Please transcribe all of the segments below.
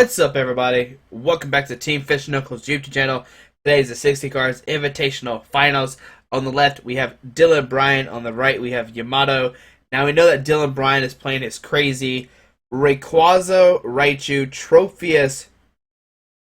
What's up, everybody? Welcome back to Team Fish and Knuckles YouTube channel. Today is the 60 cards Invitational Finals. On the left, we have Dylan Bryan. On the right, we have Yamato. Now, we know that Dylan Bryan is playing his crazy Rayquaza, Raichu, Trophius,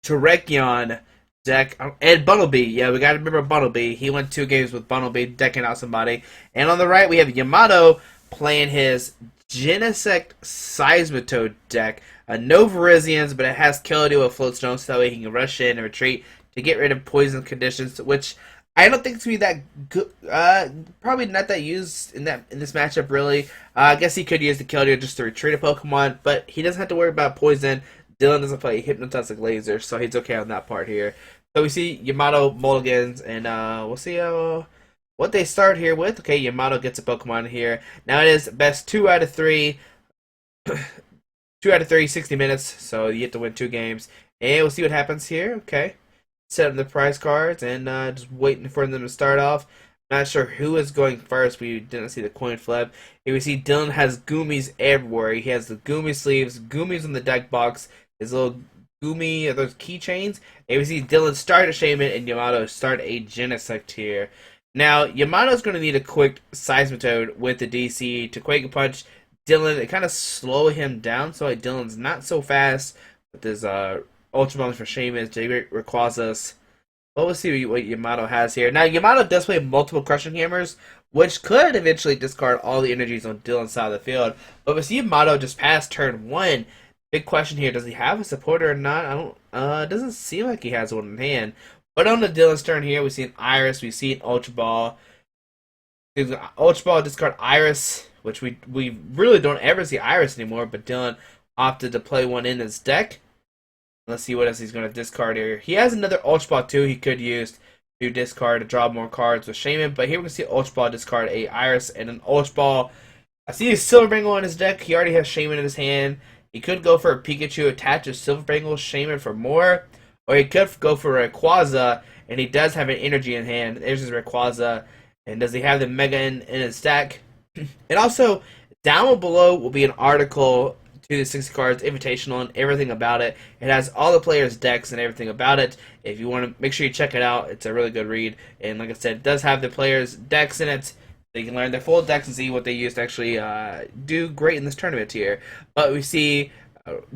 Terrakion deck, and Bunnelby. Yeah, we gotta remember Bunnelby. He went 2 games with Bunnelby, decking out somebody. And on the right, we have Yamato playing his Genesect Seismitoad deck. No Verizians, but it has Killdew with Floatstone, so that way he can rush in and retreat to get rid of poison conditions, which I don't think it's gonna be that good. Probably not that used in this matchup, really. I guess he could use the Killdew just to retreat a Pokemon, but he doesn't have to worry about poison. Dylan doesn't play Hypnotoxic Laser, so he's okay on that part here. So we see Yamato mulligans, and we'll see what they start here with. Okay, Yamato gets a Pokemon here. Now it is best 2 out of 3. 2 out of 3, 60 minutes, so you get to win 2 games. And we'll see what happens here. Okay. Set up the prize cards and just waiting for them to start off. Not sure who is going first. We didn't see the coin flip. Here we see Dylan has Goomies everywhere. He has the Goomy sleeves, Goomies in the deck box, his little Goomy, those keychains. And we see Dylan start a Shaman and Yamato start a Genesect here. Now, Yamato's going to need a quick Seismitoad with the DC to Quake Punch Dylan. It kind of slow him down, so like Dylan's not so fast with his Ultra Bombs for Shaman, Rayquazas. Well, we'll see what Yamato has here. Now, Yamato does play multiple Crushing Hammers, which could eventually discard all the energies on Dylan's side of the field. But we see Yamato just past turn 1. Big question here, does he have a supporter or not? I don't. It doesn't seem like he has one in hand. But on the Dylan's turn here, we see an Iris, we see an Ultra Ball. Ultra Ball discard Iris, which we really don't ever see Iris anymore, but Dylan opted to play one in his deck. Let's see what else he's going to discard here. He has another Ultra Ball too he could use to discard to draw more cards with Shaman, but here we can see Ultra Ball discard a Iris and an Ultra Ball. I see a Silver Bangle in his deck. He already has Shaman in his hand. He could go for a Pikachu, attach a Silver Bangle Shaman for more, or he could go for a Rayquaza, and he does have an energy in hand. There's his Rayquaza. And does he have the Mega in his deck? And also, down below will be an article to the 60 cards Invitational and everything about it. It has all the players' decks and everything about it. If you want to make sure you check it out, it's a really good read. And like I said, it does have the players' decks in it. So you can learn their full decks and see what they use to actually do great in this tournament here. But we see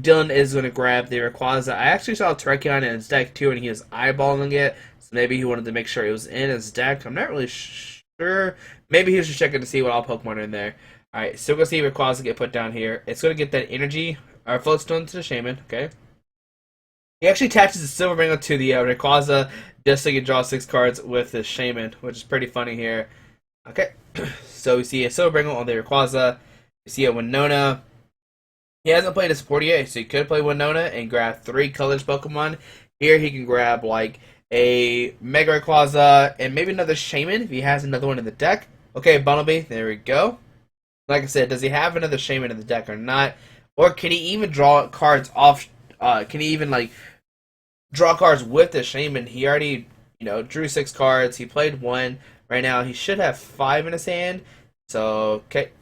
Dylan is going to grab the Rayquaza. I actually saw Terrakion in his deck too, and he was eyeballing it. So maybe he wanted to make sure it was in his deck. I'm not really sure. Maybe he was just checking to see what all Pokemon are in there. Alright, so we're going to see Rayquaza get put down here. It's going to get that energy, or Floatstone to the Shaman, okay? He actually attaches the Silver Bangle to the Rayquaza just so you can draw 6 cards with the Shaman, which is pretty funny here. Okay, so we see a Silver Bangle on the Rayquaza. We see a Winona. He hasn't played a support yet, so he could play Winona and grab 3 colors Pokemon. Here he can grab, like, a Mega Rayquaza and maybe another Shaman if he has another one in the deck. Okay, Bunnelby, there we go. Like I said, does he have another Shaman in the deck or not? Or can he even draw cards off? Can he even like draw cards with the Shaman? He already, drew 6 cards. He played 1. Right now, he should have 5 in his hand. So okay.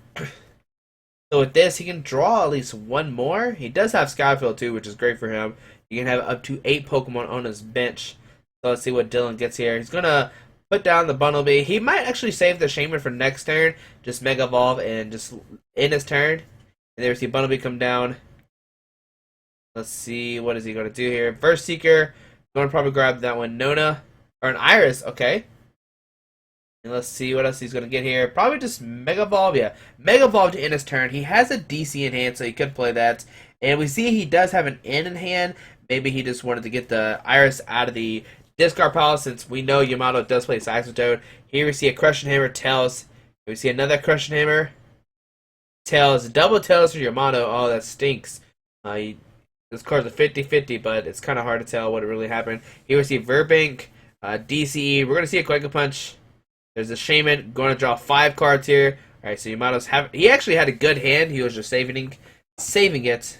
So with this, he can draw at least 1 more. He does have Skyfield too, which is great for him. You can have up to 8 Pokemon on his bench. So let's see what Dylan gets here. He's going to put down the Bunnelby. He might actually save the Shaman for next turn. Just Mega Evolve and just end his turn. And there we see Bunnelby come down. Let's see, what is he going to do here? Verse Seeker. Going to probably grab that one. Nona. Or an Iris. Okay. And let's see what else he's going to get here. Probably just Mega Evolve. Yeah. Mega Evolve to end his turn. He has a DC in hand, so he could play that. And we see he does have an N in hand. Maybe he just wanted to get the Iris out of the discard pile, since we know Yamato does play Seismitoad. Here we see a Crushing Hammer, Tails. Here we see another Crushing Hammer, Tails. Double Tails for Yamato. Oh, that stinks. This card's a 50-50, but it's kind of hard to tell what really happened. Here we see Verbank, DCE. We're going to see a Quake Punch. There's a Shaman. Going to draw 5 cards here. Alright, so Yamato's he actually had a good hand. He was just saving it.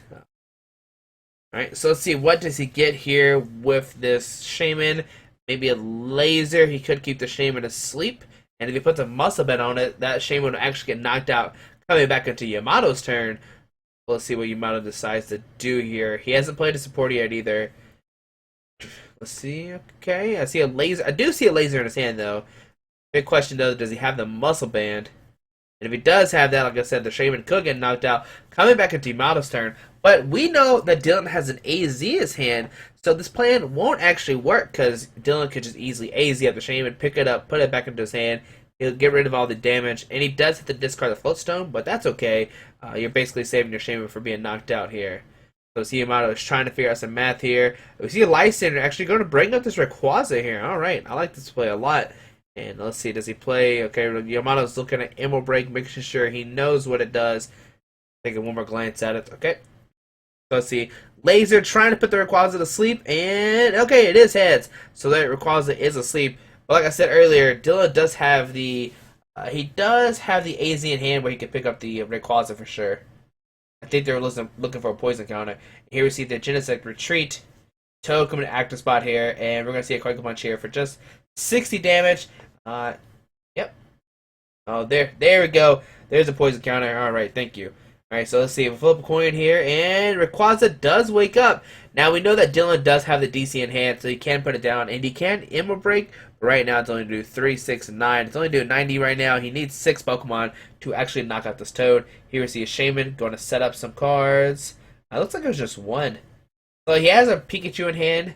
Alright, so let's see, what does he get here with this Shaman? Maybe a laser. He could keep the Shaman asleep. And if he puts a Muscle Bed on it, that Shaman would actually get knocked out, coming back into Yamato's turn. Let's see what Yamato decides to do here. He hasn't played a support yet either. Let's see. Okay, I see a laser. I do see a laser in his hand though. Big question though, does he have the muscle band? And if he does have that, like I said, the Shaman could get knocked out. Coming back into Yamato's turn. But we know that Dylan has an AZ in his hand, so this plan won't actually work because Dylan could just easily AZ up the Shaman, pick it up, put it back into his hand. He'll get rid of all the damage, and he does have to discard the Floatstone, but that's okay. You're basically saving your Shaman for being knocked out here. So see Yamato is trying to figure out some math here. We see a Lysander actually going to bring up this Rayquaza here. Alright, I like this play a lot. And let's see, does he play? Okay, Yamato's looking at Emerald Break, making sure he knows what it does. Taking one more glance at it. Okay. So let's see. Laser trying to put the Rayquaza to sleep, and okay, it is heads. So that Rayquaza is asleep. But like I said earlier, Dylan does have the AZ in hand where he can pick up the Rayquaza for sure. I think they're looking for a poison counter. Here we see the Genesect retreat. Toad coming to active spot here, and we're gonna see a Quick Punch here for just 60 damage. Yep. Oh, there we go. There's a poison counter. All right, thank you. All right, so let's see. We'll flip a coin here, and Rayquaza does wake up. Now we know that Dylan does have the DC in hand, so he can put it down, and he can Emerald Break. But right now, it's only do 3, 6, and 9. It's only doing 90 right now. He needs 6 Pokemon to actually knock out this Toad. Here we see a Shaman going to set up some cards. It looks like it was just one. So he has a Pikachu in hand.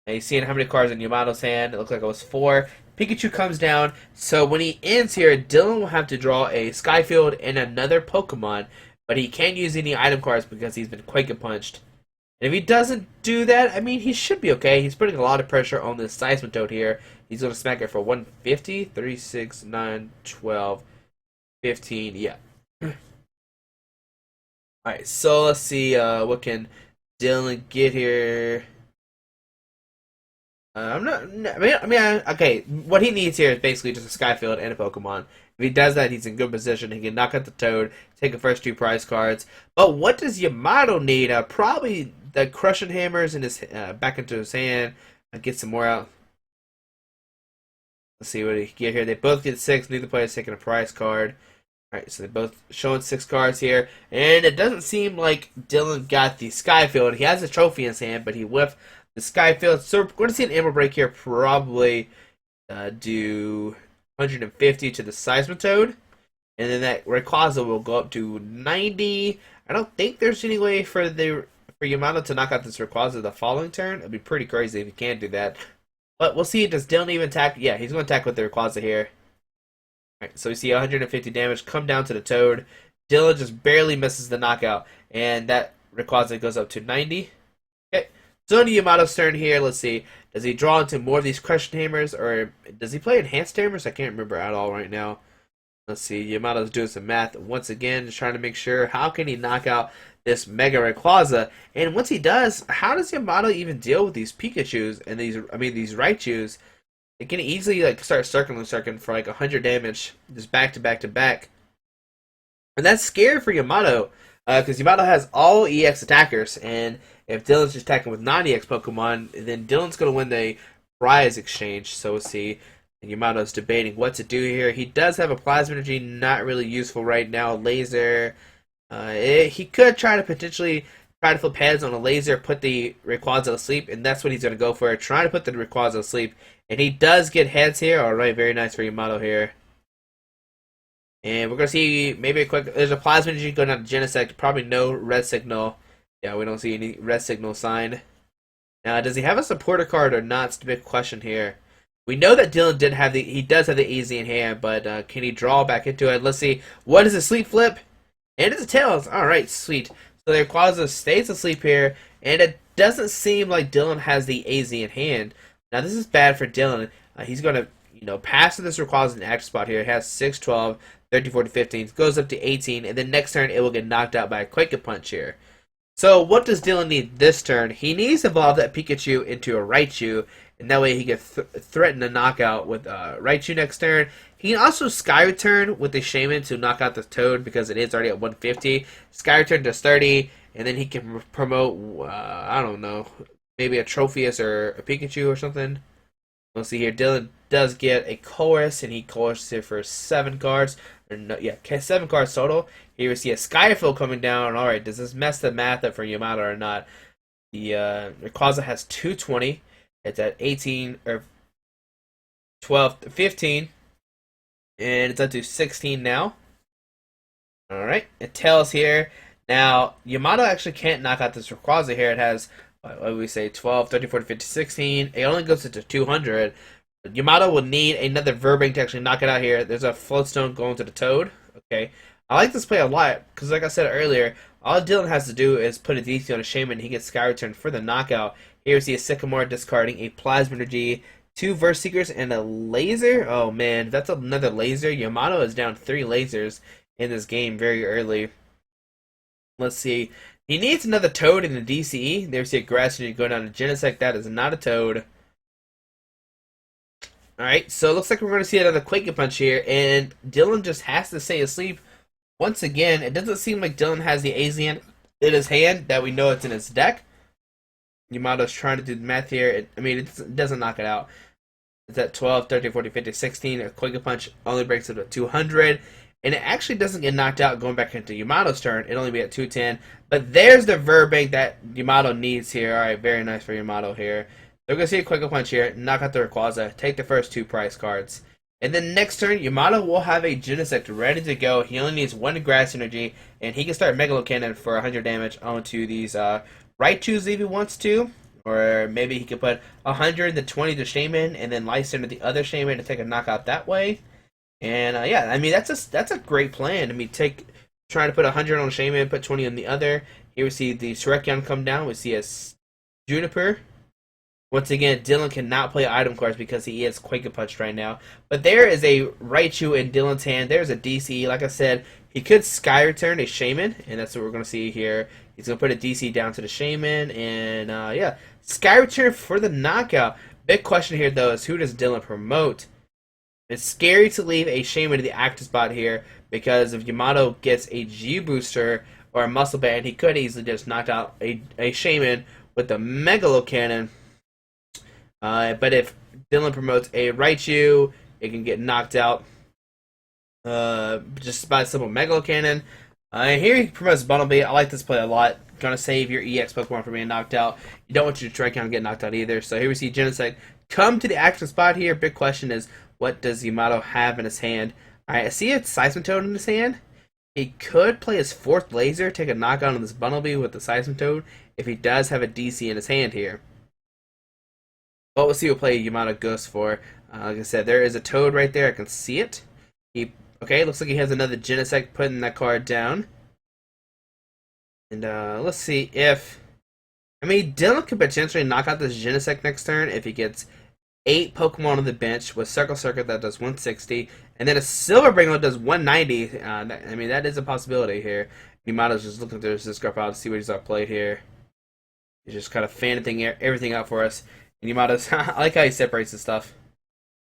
And you're seeing how many cards in Yamato's hand. It looks like it was 4. Pikachu comes down. So when he ends here, Dylan will have to draw a Skyfield and another Pokemon. But he can't use any item cards because he's been Quake Punched. And if he doesn't do that, I mean, he should be okay. He's putting a lot of pressure on this Seismitoad here. He's going to smack it for 150, 3, 6, 9, 12, 15. Yeah. Alright, so let's see what can Dylan get here. I'm not. Okay. What he needs here is basically just a Skyfield and a Pokemon. If he does that, he's in good position. He can knock out the Toad, take the first 2 prize cards. But what does Yamato need? Probably the Crushing Hammers in his back into his hand. Get some more out. Let's see what he can get here. They both get 6. Neither player's taking a prize card. Alright, so they're both showing 6 cards here. And it doesn't seem like Dylan got the Skyfield. He has a trophy in his hand, but he whiffed the Skyfield. So we're going to see an Emerald Break here. Probably do 150 to the Seismitoad. And then that Rayquaza will go up to 90. I don't think there's any way for Yamato to knock out this Rayquaza the following turn. It'd be pretty crazy if he can't do that. But we'll see. Does Dylan even attack? Yeah, he's going to attack with the Rayquaza here. Alright, so we see 150 damage come down to the Toad. Dylan just barely misses the knockout. And that Rayquaza goes up to 90. Okay. So into Yamato's turn here. Let's see. Does he draw into more of these Crushing Hammers? Or does he play Enhanced Hammers? I can't remember at all right now. Let's see. Yamato's doing some math once again. Just trying to make sure. How can he knock out this Mega Rayquaza? And once he does, how does Yamato even deal with these Pikachus and these Raichus? It can easily start circling for 100 damage, just back to back to back. And that's scary for Yamato, because Yamato has all EX attackers, and if Dylan's just attacking with non-EX Pokemon, then Dylan's going to win the prize exchange. So we'll see. And Yamato's debating what to do here. He does have a Plasma Energy, not really useful right now. Laser. He could try to potentially flip heads on a laser, put the Rayquaza to sleep, and that's what he's going to go for. Trying to put the Rayquaza to sleep. And he does get heads here. Alright, very nice for Yamato here. And we're going to see maybe there's a Plasma Energy going down to Genesect. Probably no red signal. Yeah, we don't see any red signal sign. Now, does he have a supporter card or not? It's the big question here. We know that Dylan does have the AZ in hand, but can he draw back into it? Let's see. What is a sleep flip? And it's a Tails. Alright, sweet. So the Rayquaza stays asleep here, and it doesn't seem like Dylan has the AZ in hand. Now this is bad for Dylan. He's going to, pass this Rayquaza in the active spot here. It has 6, 12, 13, 14, 15. It goes up to 18, and then next turn it will get knocked out by a Quake Punch here. So what does Dylan need this turn? He needs to evolve that Pikachu into a Raichu, and that way he can threaten a knockout with Raichu next turn. He can also Sky Return with the Shaman to knock out the Toad because it is already at 150. Sky Return does 30, and then he can promote, I don't know, maybe a Trophius or a Pikachu or something. We'll see here. Dylan does get a Chorus, and he Choruses it for 7 cards. Or no, yeah, 7 cards total. Here we see a Skyfall coming down. All right, does this mess the math up for Yamato or not? The Rayquaza has 220. It's at 18 or 12, 15, and it's up to 16 now. All right, it tells here. Now, Yamato actually can't knock out this Rayquaza here. It has, what do we say, 12, 13, 14, 15, 16. It only goes into 200. Yamato will need another Verbing to actually knock it out here. There's a Floatstone going to the Toad. Okay. I like this play a lot because, like I said earlier, all Dylan has to do is put a DC on a Shaman and he gets Sky Return for the knockout. Here we see a Sycamore discarding a Plasma Energy, 2 Verse Seekers, and a Laser. Oh man, that's another Laser. Yamato is down 3 lasers in this game very early. Let's see. He needs another Toad in the DCE. There we see a Grass Energy go down to Genesect. That is not a Toad. Alright, so it looks like we're going to see another Quake Punch here, and Dylan just has to stay asleep. Once again, it doesn't seem like Dylan has the Azian in his hand, that we know it's in his deck. Yamato's trying to do the math here. It doesn't knock it out. It's at 12, 13, 14, 15, 16. A Quake Punch only breaks it to 200. And it actually doesn't get knocked out going back into Yamato's turn. It'll only be at 210. But there's the Verbank that Yamato needs here. Alright, very nice for Yamato here. We're going to see a Quick Punch here, knock out the Rayquaza, take the first 2 prize cards. And then next turn, Yamato will have a Genesect ready to go. He only needs 1 Grass Energy, and he can start Megalo Cannon for 100 damage onto these Raichus if he wants to. Or maybe he could put 100 to 20 to Shaman, and then Light Center the other Shaman to take a knockout that way. And yeah, that's a great plan. Trying to put 100 on Shaman, put 20 on the other. Here we see the Shuriken come down. We see a Juniper. Once again, Dylan cannot play item cards because he is Quake Punched right now. But there is a Raichu in Dylan's hand. There's a DC. Like I said, he could Sky Return a Shaman, and that's what we're going to see here. He's going to put a DC down to the Shaman, and yeah, Sky Return for the knockout. Big question here, though, is who does Dylan promote? It's scary to leave a Shaman to the active spot here, because if Yamato gets a G-Booster or a Muscle Band, he could easily just knock out a Shaman with the Megalo Cannon. But if Dylan promotes a Raichu, it can get knocked out just by a simple Megalo Cannon. Here he promotes Bumblebee. I like this play a lot. Gonna save your EX Pokemon from being knocked out. You don't want your Tricon to get knocked out either. So here we see Genesect come to the active spot here. Big question is, what does Yamato have in his hand? Alright, I see a Seismitoad in his hand. He could play his 4th Laser, take a knockout on this Bumblebee with the Seismitoad if he does have a DC in his hand here. But we'll see what play Yamato goes for. Like I said, there is a Toad right there. I can see it. Okay, looks like he has another Genesect putting that card down. And let's see if... Dylan could potentially knock out this Genesect next turn if he gets 8 Pokemon on the bench with Circle Circuit that does 160. And then a Silver Bringle does 190. That is a possibility here. Yamato's just looking through his discard pile to see what he's played here. He's just kind of fanning everything out for us. And Yamato's, I like how he separates the stuff.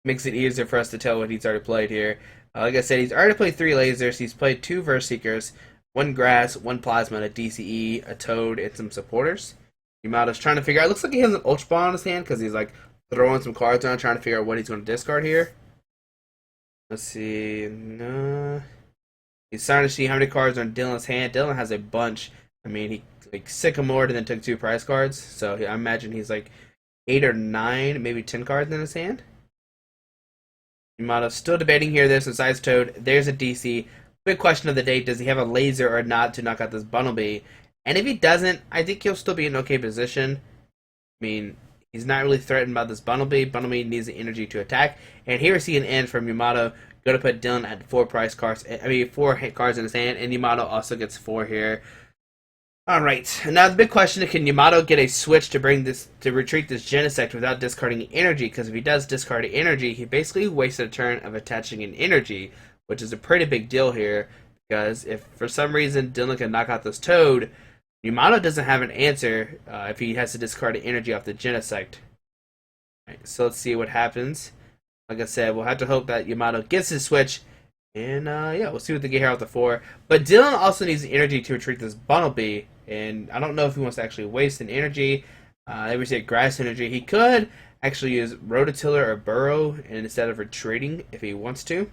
Makes it easier for us to tell what he's already played here. Like I said, he's already played 3 lasers. He's played 2 Verse Seekers, 1 Grass, 1 Plasma, and a DCE, a Toad, and some supporters. Yamato's trying to figure out. It looks like he has an Ultra Ball in his hand because he's throwing some cards around, trying to figure out what he's going to discard here. Let's see. No. He's starting to see how many cards are in Dylan's hand. Dylan has a bunch. He Sycamore and then took 2 prize cards. So I imagine he's 8 or 9, maybe 10 cards in his hand. Yamato's still debating here. There's a Size Toad. There's a DC. Big question of the day, does he have a laser or not to knock out this Bumblebee? And if he doesn't, I think he'll still be in okay position. He's not really threatened by this Bumblebee. Bumblebee needs the energy to attack. And here we see an end from Yamato. Going to put Dylan at 4 prize cards. 4 hit cards in his hand. And Yamato also gets 4 here. Alright, now the big question is, can Yamato get a switch to retreat this Genesect without discarding energy? Because if he does discard energy, he basically wasted a turn of attaching an energy, which is a pretty big deal here. Because if for some reason Dylan can knock out this Toad, Yamato doesn't have an answer if he has to discard energy off the Genesect. Alright, so let's see what happens. Like I said, we'll have to hope that Yamato gets his switch. And yeah, we'll see what they get here out the 4. But Dylan also needs the energy to retreat this Bumblebee. And I don't know if he wants to actually waste an energy. They would say Grass Energy. He could actually use Rototiller or Burrow instead of retreating if he wants to.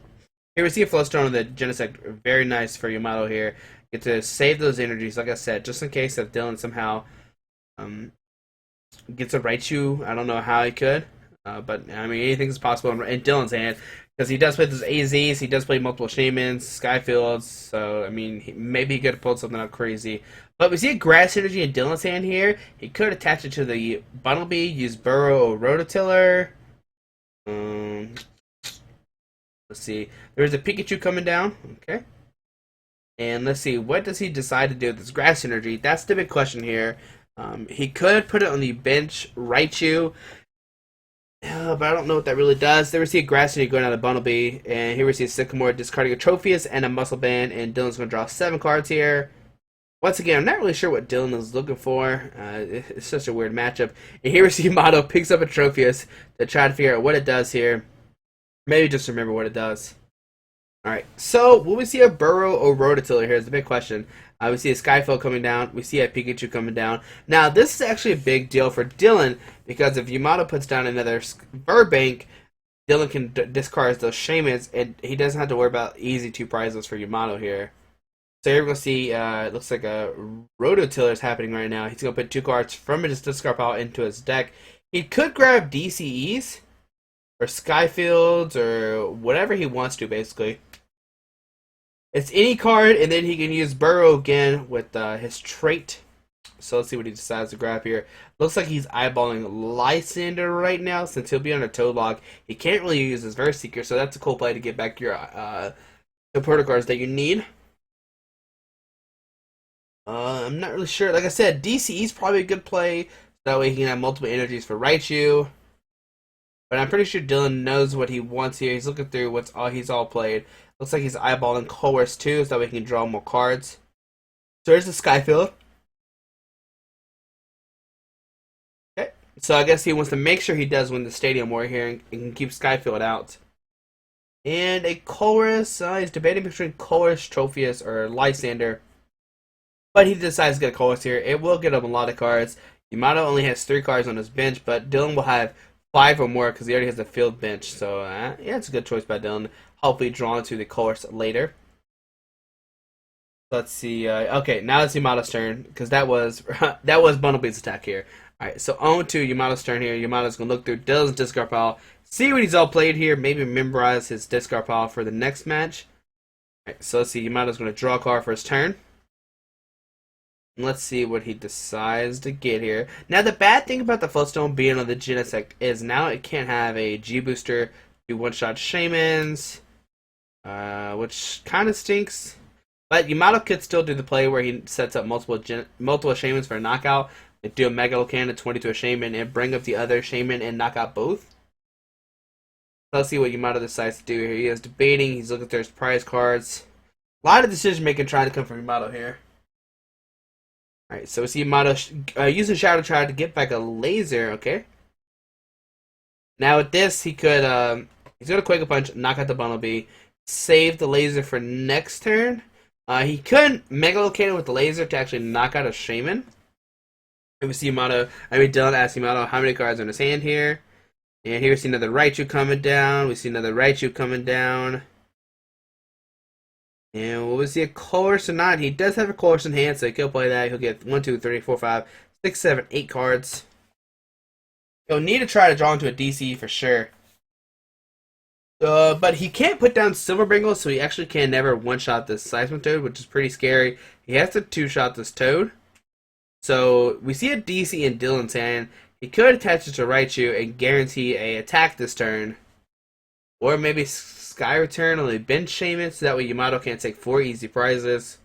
Here we see a flow stone on the Genesect. Very nice for Yamato here. Get to save those energies, like I said, just in case if Dylan somehow um, gets a Raichu. I don't know how he could, but I mean anything's possible in Dylan's hand because he does play those AZs. He does play multiple Shamans, Skyfields. So I mean, maybe he could have pulled something out crazy. But we see a Grass Energy in Dylan's hand here. He could attach it to the Bumblebee, use Burrow or Rototiller. Let's see. There's a Pikachu coming down. Okay. And let's see, what does he decide to do with this Grass Energy? That's the big question here. He could put it on the bench, Raichu, but I don't know what that really does. There we see a Grass Energy going out of Bumblebee, and here we see a Sycamore discarding a Trophius and a Muscle Band, and Dylan's going to draw 7 cards here. Once again, I'm not really sure what Dylan is looking for. It's such a weird matchup. And here we see Yamato picks up a Trophius to try to figure out what it does here. Maybe just remember what it does. Alright, so will we see a Burrow or Rototiller here is the big question. We see a Skyfield coming down. We see a Pikachu coming down. Now, this is actually a big deal for Dylan because if Yamato puts down another Burbank, Dylan can discard those Shamans, and he doesn't have to worry about easy 2 prizes for Yamato here. So here we're going to see, it looks like a Rototiller is happening right now. He's going to put 2 cards from his discard pile into his deck. He could grab DCEs or Skyfields or whatever he wants to, basically. It's any card, and then he can use Burrow again with his trait. So let's see what he decides to grab here. Looks like he's eyeballing Lysander right now, since he'll be on a Toad Log. He can't really use his Verse Seeker, so that's a cool play to get back your proto cards that you need. I'm not really sure. Like I said, DCE is probably a good play. That way he can have multiple energies for Raichu. But I'm pretty sure Dylan knows what he wants here. He's looking through what's all he's all played. Looks like he's eyeballing Coerce too, so that way he can draw more cards. So there's the Skyfield. Okay. So I guess he wants to make sure he does win the Stadium War here and can keep Skyfield out. And a Coerce. He's debating between Coerce, Trophius, or Lysander. But he decides to get a Coerce here. It will get him a lot of cards. Yamato only has 3 cards on his bench, but Dylan will have 5 or more because he already has a field bench. So yeah, it's a good choice by Dylan. Hopefully drawn to the course later. Let's see. Okay, now it's Yamato's turn because that was Bumblebee's attack here. All right, so on to Yamato's turn here. Yamato's gonna look through Dylan's discard pile, see what he's all played here, maybe memorize his discard pile for the next match. All right, so let's see. Yamato's gonna draw a card for his turn. And let's see what he decides to get here. Now, the bad thing about the Floatstone being on the Genesect is now it can't have a G booster do one-shot Shamans. Which kind of stinks. But Yamato could still do the play where he sets up multiple Shamans for a knockout. Like do a Megalocan, a 20 to a Shaman, and bring up the other Shaman and knock out both. So let's see what Yamato decides to do here. He is debating. He's looking through his prize cards. A lot of decision-making trying to come from Yamato here. Alright, so we see Yamato using Shadow Triad to get back a laser, okay? Now with this, he could, he's going to Quake a Punch, knock out the Bumblebee, save the laser for next turn. He could Megalocan with the laser to actually knock out a Shaman. And we see Dylan asks Yamato how many cards are in his hand here. And here we see another Raichu coming down. We see another Raichu coming down. And will we see a Coerce or not? He does have a Coerce in hand, so he could play that. He'll get 1, 2, 3, 4, 5, 6, 7, 8 cards. He'll need to try to draw into a DC for sure. But he can't put down Silverbringle, so he actually can never one-shot this Seismitoad, which is pretty scary. He has to two-shot this Toad. So we see a DC in Dylan's hand. He could attach it to Raichu and guarantee a attack this turn. Or maybe Sky Return on the bench Shaman, so that way Yamato can't take 4 easy prizes.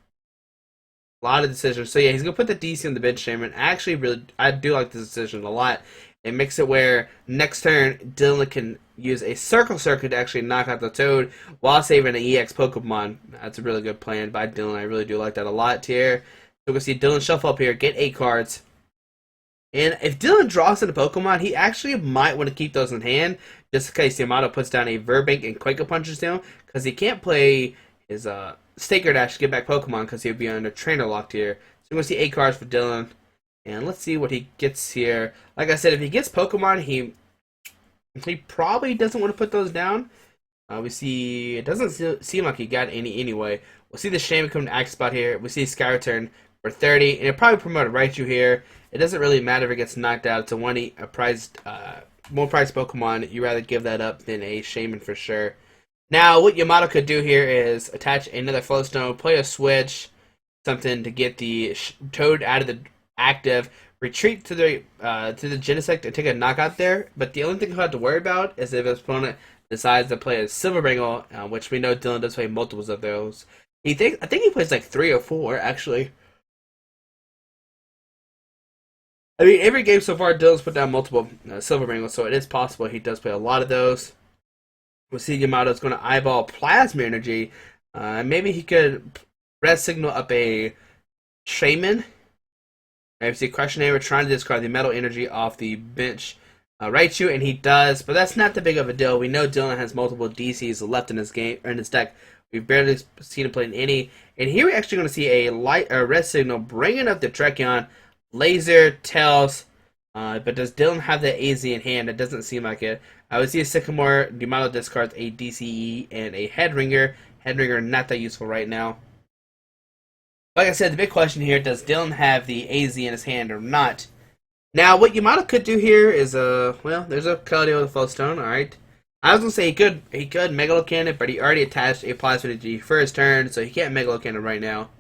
A lot of decisions. So yeah, he's going to put the DC on the bench Shaman. I do like this decision a lot. It makes it where next turn, Dylan can use a Circle Circuit to actually knock out the Toad while saving an EX Pokemon. That's a really good plan by Dylan. I really do like that a lot here. So we're going to see Dylan shuffle up here, get 8 cards. And if Dylan draws in a Pokemon, he actually might want to keep those in hand, just in case Yamato puts down a Verbank and Quake Punches down, because he can't play his Staker Dash to get back Pokemon, because he'll be under Trainer Locked here. So we're going to see 8 cards for Dylan. And let's see what he gets here. Like I said, if he gets Pokemon, he probably doesn't want to put those down. We see it doesn't seem like he got any anyway. We'll see the Shaman come to act spot here. We see Sky return for 30, and it'll probably promote Raichu here. It doesn't really matter if it gets knocked out. It's a more prized Pokemon. You rather give that up than a Shaman for sure. Now, what Yamato could do here is attach another Flowstone, play a switch, something to get the Toad out of the active, retreat to the Genesect and take a knockout there. But the only thing he'll have to worry about is if his opponent decides to play a Silverbringle, which we know Dylan does play multiples of those. I think he plays like 3 or 4 actually. I mean, every game so far, Dylan's put down multiple Silverbringles, so it is possible he does play a lot of those. We'll see Yamato's going to eyeball Plasma Energy. Maybe he could red signal up a Shaman. I see Crushing Hammer trying to discard the Metal Energy off the bench Raichu, and he does, but that's not that big of a deal. We know Dylan has multiple DCs left in his game or in his deck. We've barely seen him play in any. And here we're actually going to see a red signal bringing up the Trekion, Laser, Tails. But does Dylan have the AZ in hand? It doesn't seem like it. I would see a Sycamore. Yamato discards a DCE and a Headringer. Headringer not that useful right now. Like I said, the big question here, does Dylan have the AZ in his hand or not? Now, what Yamato could do here is, well, there's a Keldeo with a Flowstone, alright. I was going to say he could Megalo Cannon, but he already attached a Plasma Energy for his turn, so he can't Megalo Cannon right now.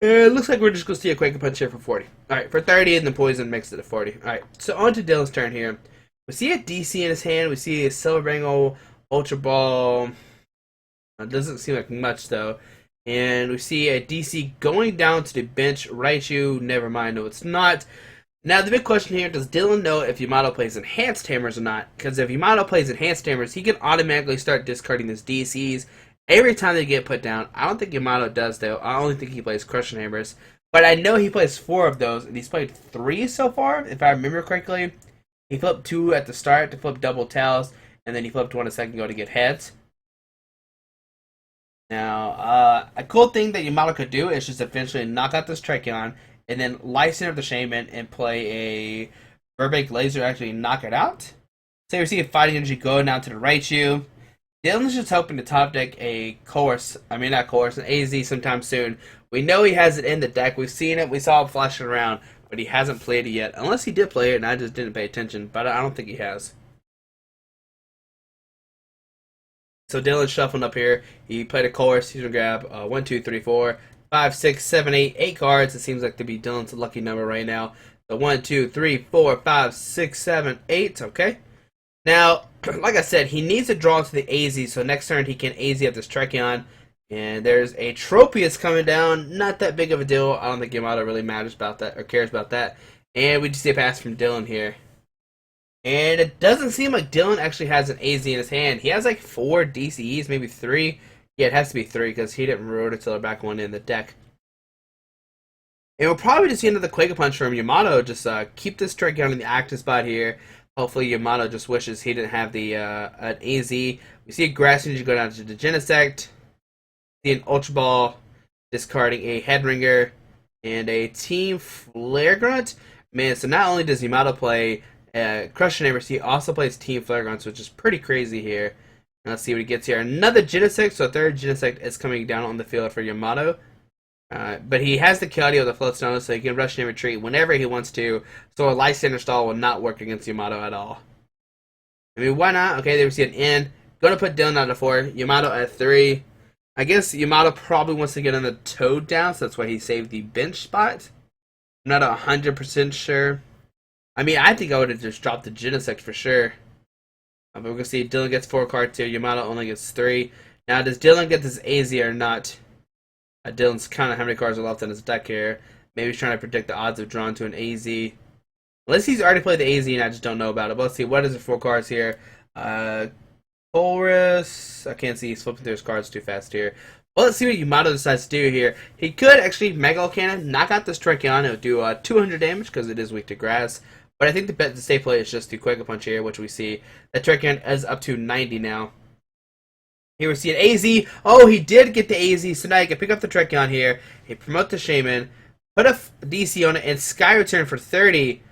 It looks like we're just going to see a Quake Punch here for 40. Alright, for 30, and then Poison makes it to 40. Alright, so on to Dylan's turn here. We see a DC in his hand, we see a Silverbringle, Ultra Ball. It doesn't seem like much, though. And we see a DC going down to the bench. Raichu, never mind, no it's not. Now the big question here, does Dylan know if Yamato plays Enhanced Hammers or not? Because if Yamato plays Enhanced Hammers, he can automatically start discarding his DCs every time they get put down. I don't think Yamato does, though. I only think he plays Crushing Hammers. But I know he plays 4 of those, and he's played 3 so far, if I remember correctly. He flipped 2 at the start to flip double Tails, and then he flipped 1 a second ago to get heads. Now, a cool thing that Yamato could do is just eventually knock out this Trekion, and then Lysen up the Shaman and play a Burbank Laser, actually knock it out. So we see a Fighting Energy going down to the Raichu. Dylan's just hoping to top deck an AZ sometime soon. We know he has it in the deck. We've seen it. We saw it flashing around, but he hasn't played it yet. Unless he did play it and I just didn't pay attention, but I don't think he has. So Dylan's shuffling up here. He played a course. He's gonna grab 1, 2, 3, 4, 5, 6, 7, 8, 8 cards. It seems like to be Dylan's lucky number right now. So 1, 2, 3, 4, 5, 6, 7, 8. Okay. Now, like I said, he needs to draw to the AZ. So next turn he can AZ up this Trekion. And there's a Tropius coming down. Not that big of a deal. I don't think Yamato really matters about that or cares about that. And we just see a pass from Dylan here. And it doesn't seem like Dylan actually has an AZ in his hand. He has like 4 DCEs, maybe 3. Yeah, it has to be 3 because he didn't Rototiller back one in the deck. And we'll probably just see another Quake Punch from Yamato. Just keep this Trekion in the active spot here. Hopefully Yamato just wishes he didn't have the an AZ. We see a Grass Energy go down to the Genesect. See an Ultra Ball discarding a Headringer and a Team Flare Grunt. Man, so not only does Yamato play Crushing Hammer, he also plays Team Flare Grunts, which is pretty crazy here. And let's see what he gets here. Another Genesect, so 3rd Genesect is coming down on the field for Yamato. But he has the Keldeo with the Floatstone, so he can rush and retreat whenever he wants to. So a Lysander stall will not work against Yamato at all. I mean, why not? Okay, there we see an N. Going to put Dylan at 4, Yamato at 3. I guess Yamato probably wants to get on the Toad down, so that's why he saved the bench spot. I'm not 100% sure. I mean, I think I would have just dropped the Genesect for sure. But we're going to see Dylan gets 4 cards here. Yamato only gets 3. Now, does Dylan get this AZ or not? Dylan's counting how many cards are left in his deck here. Maybe he's trying to predict the odds of drawing to an AZ. Unless he's already played the AZ and I just don't know about it. But let's see. What is the 4 cards here? Chorus. I can't see. He's flipping through his cards too fast here. Well, let's see what Yamato decides to do here. He could actually Megalo Cannon, knock out this Trekion. It would do 200 damage because it is weak to grass. But I think the bet to stay play is just to Quake Punch here, which we see. That Trekion is up to 90 now. Here we see an AZ. Oh, he did get the AZ, so now you can pick up the Trekion here. He promote the Shaman, put a DC on it, and Sky return for 30.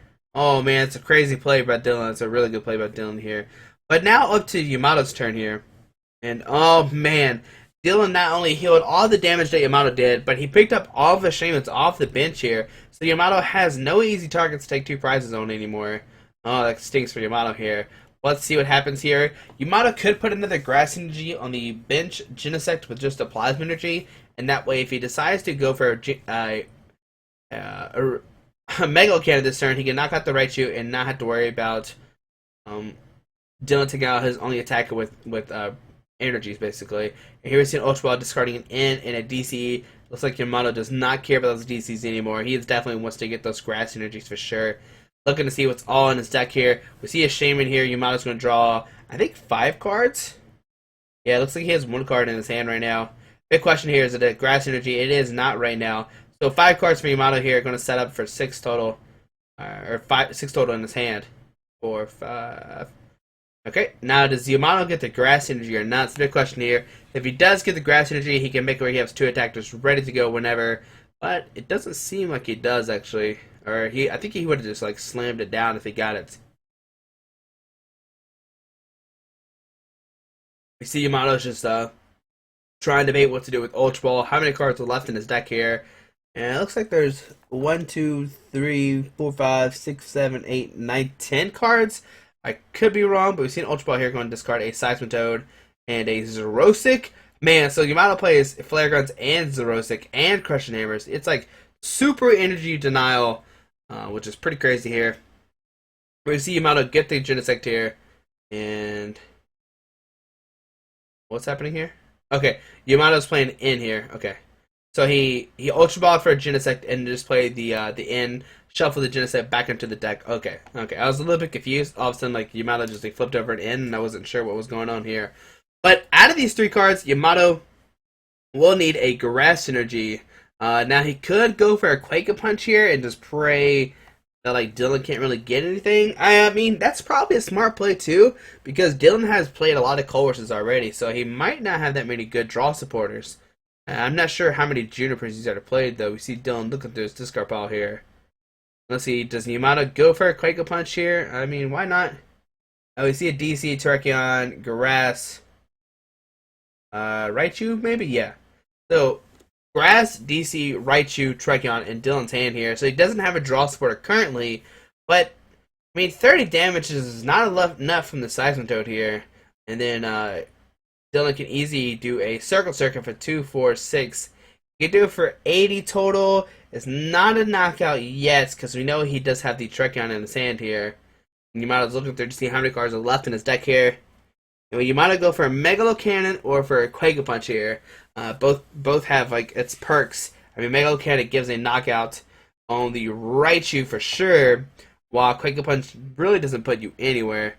Oh man, it's a crazy play by Dylan. It's a really good play by Dylan here. But now up to Yamato's turn here. And oh man, Dylan not only healed all the damage that Yamato did, but he picked up all of the Shamans off the bench here. So Yamato has no easy targets to take two prizes on anymore. Oh, that stinks for Yamato here. Let's see what happens here. Yamato could put another Grass Energy on the bench Genesect with just a Plasma Energy. And that way, if he decides to go for a Mega Cannon this turn, he can knock out the Raichu and not have to worry about Dylan taking out his only attacker with energies, basically. And here we see an Ultra Ball discarding an N and a DC. Looks like Yamato does not care about those DCs anymore. He definitely wants to get those Grass Energies for sure. Looking to see what's all in his deck here. We see a Shaman here. Yamato's going to draw, I think, 5 cards? Yeah, it looks like he has 1 card in his hand right now. Big question here, is it a Grass Energy? It is not right now. So 5 cards for Yamato here, going to set up for 6 total. Or 6 total in his hand. 4, 5. Okay, now does Yamato get the Grass Energy or not? It's a big question here. If he does get the Grass Energy, he can make it where he has 2 attackers ready to go whenever. But it doesn't seem like he does, actually. Or I think he would have just like slammed it down if he got it. We see Yamato's just trying to debate what to do with Ultra Ball. How many cards are left in his deck here? And it looks like there's 1, 2, 3, 4, 5, 6, 7, 8, 9, 10 cards. I could be wrong, but we've seen Ultra Ball here going to discard a Seismitoad and a Xerosic. Man, so Yamato plays Flare Guns and Xerosic and Crushing Hammers. It's like super energy denial, which is pretty crazy here. We see Yamato get the Genesect here, and what's happening here? Okay, Yamato's playing in here. Okay, so he Ultra Ball for a Genesect and just played the in, shuffle the Genesect back into the deck. Okay. I was a little bit confused. All of a sudden, like Yamato just like flipped over an in, and I wasn't sure what was going on here. But out of these 3 cards, Yamato will need a Grass Energy. Now he could go for a Quake Punch here and just pray that like Dylan can't really get anything. I mean, that's probably a smart play too, because Dylan has played a lot of Colress's already, so he might not have that many good draw supporters. I'm not sure how many Junipers he's ever played though. We see Dylan looking through his discard pile here. Let's see, does Yamato go for a Quake Punch here? I mean, why not? Oh, we see a DC, Terrakion, Grass, Raichu, maybe? Yeah. So, Grass, DC, Raichu, Terrakion, and Dylan's hand here. So he doesn't have a draw supporter currently, but, I mean, 30 damage is not enough from the Seismitoad here. And then, Dylan can easily do a Circle Circuit for 2, 4, 6. You can do it for 80 total. It's not a knockout yet, because we know he does have the Terrakion in his hand here. And Yamato's looking through to see how many cards are left in his deck here. And you might go for a Megalo Cannon or for a Quake Punch here. Both have like its perks. I mean, Megalo Cannon gives a knockout on the Raichu for sure, while Quake Punch really doesn't put you anywhere.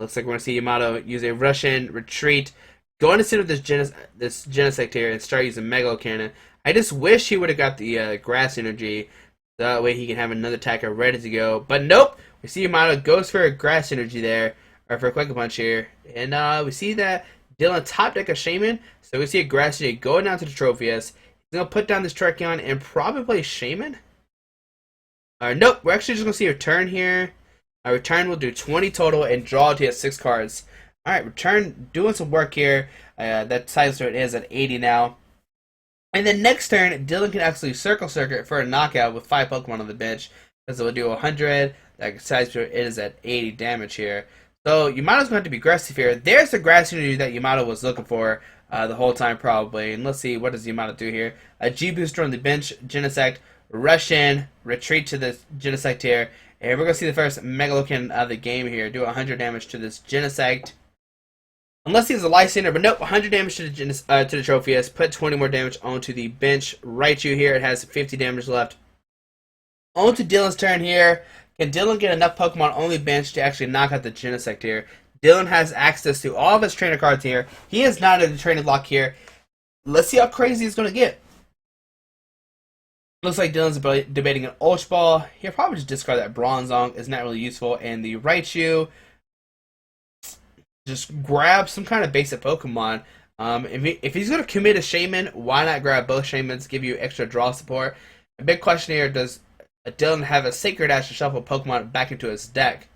Looks like we're gonna see Yamato use a Russian retreat, go into sit with this Genesect here and start using Megalo Cannon. I just wish he would have got the Grass Energy. That way he can have another attacker ready to go. But nope, we see Yamato goes for a Grass Energy there. Or for a Quake Punch here. And we see that Dylan top deck a Shaman. So we see a Grass Energy going down to the Trophius. He's going to put down this Terrakion and probably play Shaman. Nope, we're actually just going to see a Return here. Return will do 20 total and draw to 6 cards. Alright, Return doing some work here. That size it is at 80 now. And then next turn, Dylan can actually Circle Circuit for a knockout with 5 Pokemon on the bench. Because it will do 100. That size it is at 80 damage here. So Yamato's going to be aggressive here. There's the Grass Energy that Yamato was looking for the whole time probably. And let's see, what does Yamato do here? A G-Booster on the bench, Genesect, rush in, retreat to the Genesect here. And we're going to see the first Megalo Cannon of the game here. Do 100 damage to this Genesect. Unless he's a Lysander, but nope, 100 damage to the Trophius. Put 20 more damage onto the bench. Raichu here, it has 50 damage left. On to Dylan's turn here. Can Dylan get enough Pokemon on the bench to actually knock out the Genesect here? Dylan has access to all of his trainer cards here. He is not in the training block here. Let's see how crazy he's going to get. Looks like Dylan's debating an Ultra Ball. He'll probably just discard that Bronzong. It's not really useful. And the Raichu, just grab some kind of basic Pokemon. If he's going to commit a Shaman, why not grab both Shamans, give you extra draw support? A big question here, does Dylan have a Sacred Ash to shuffle Pokemon back into his deck.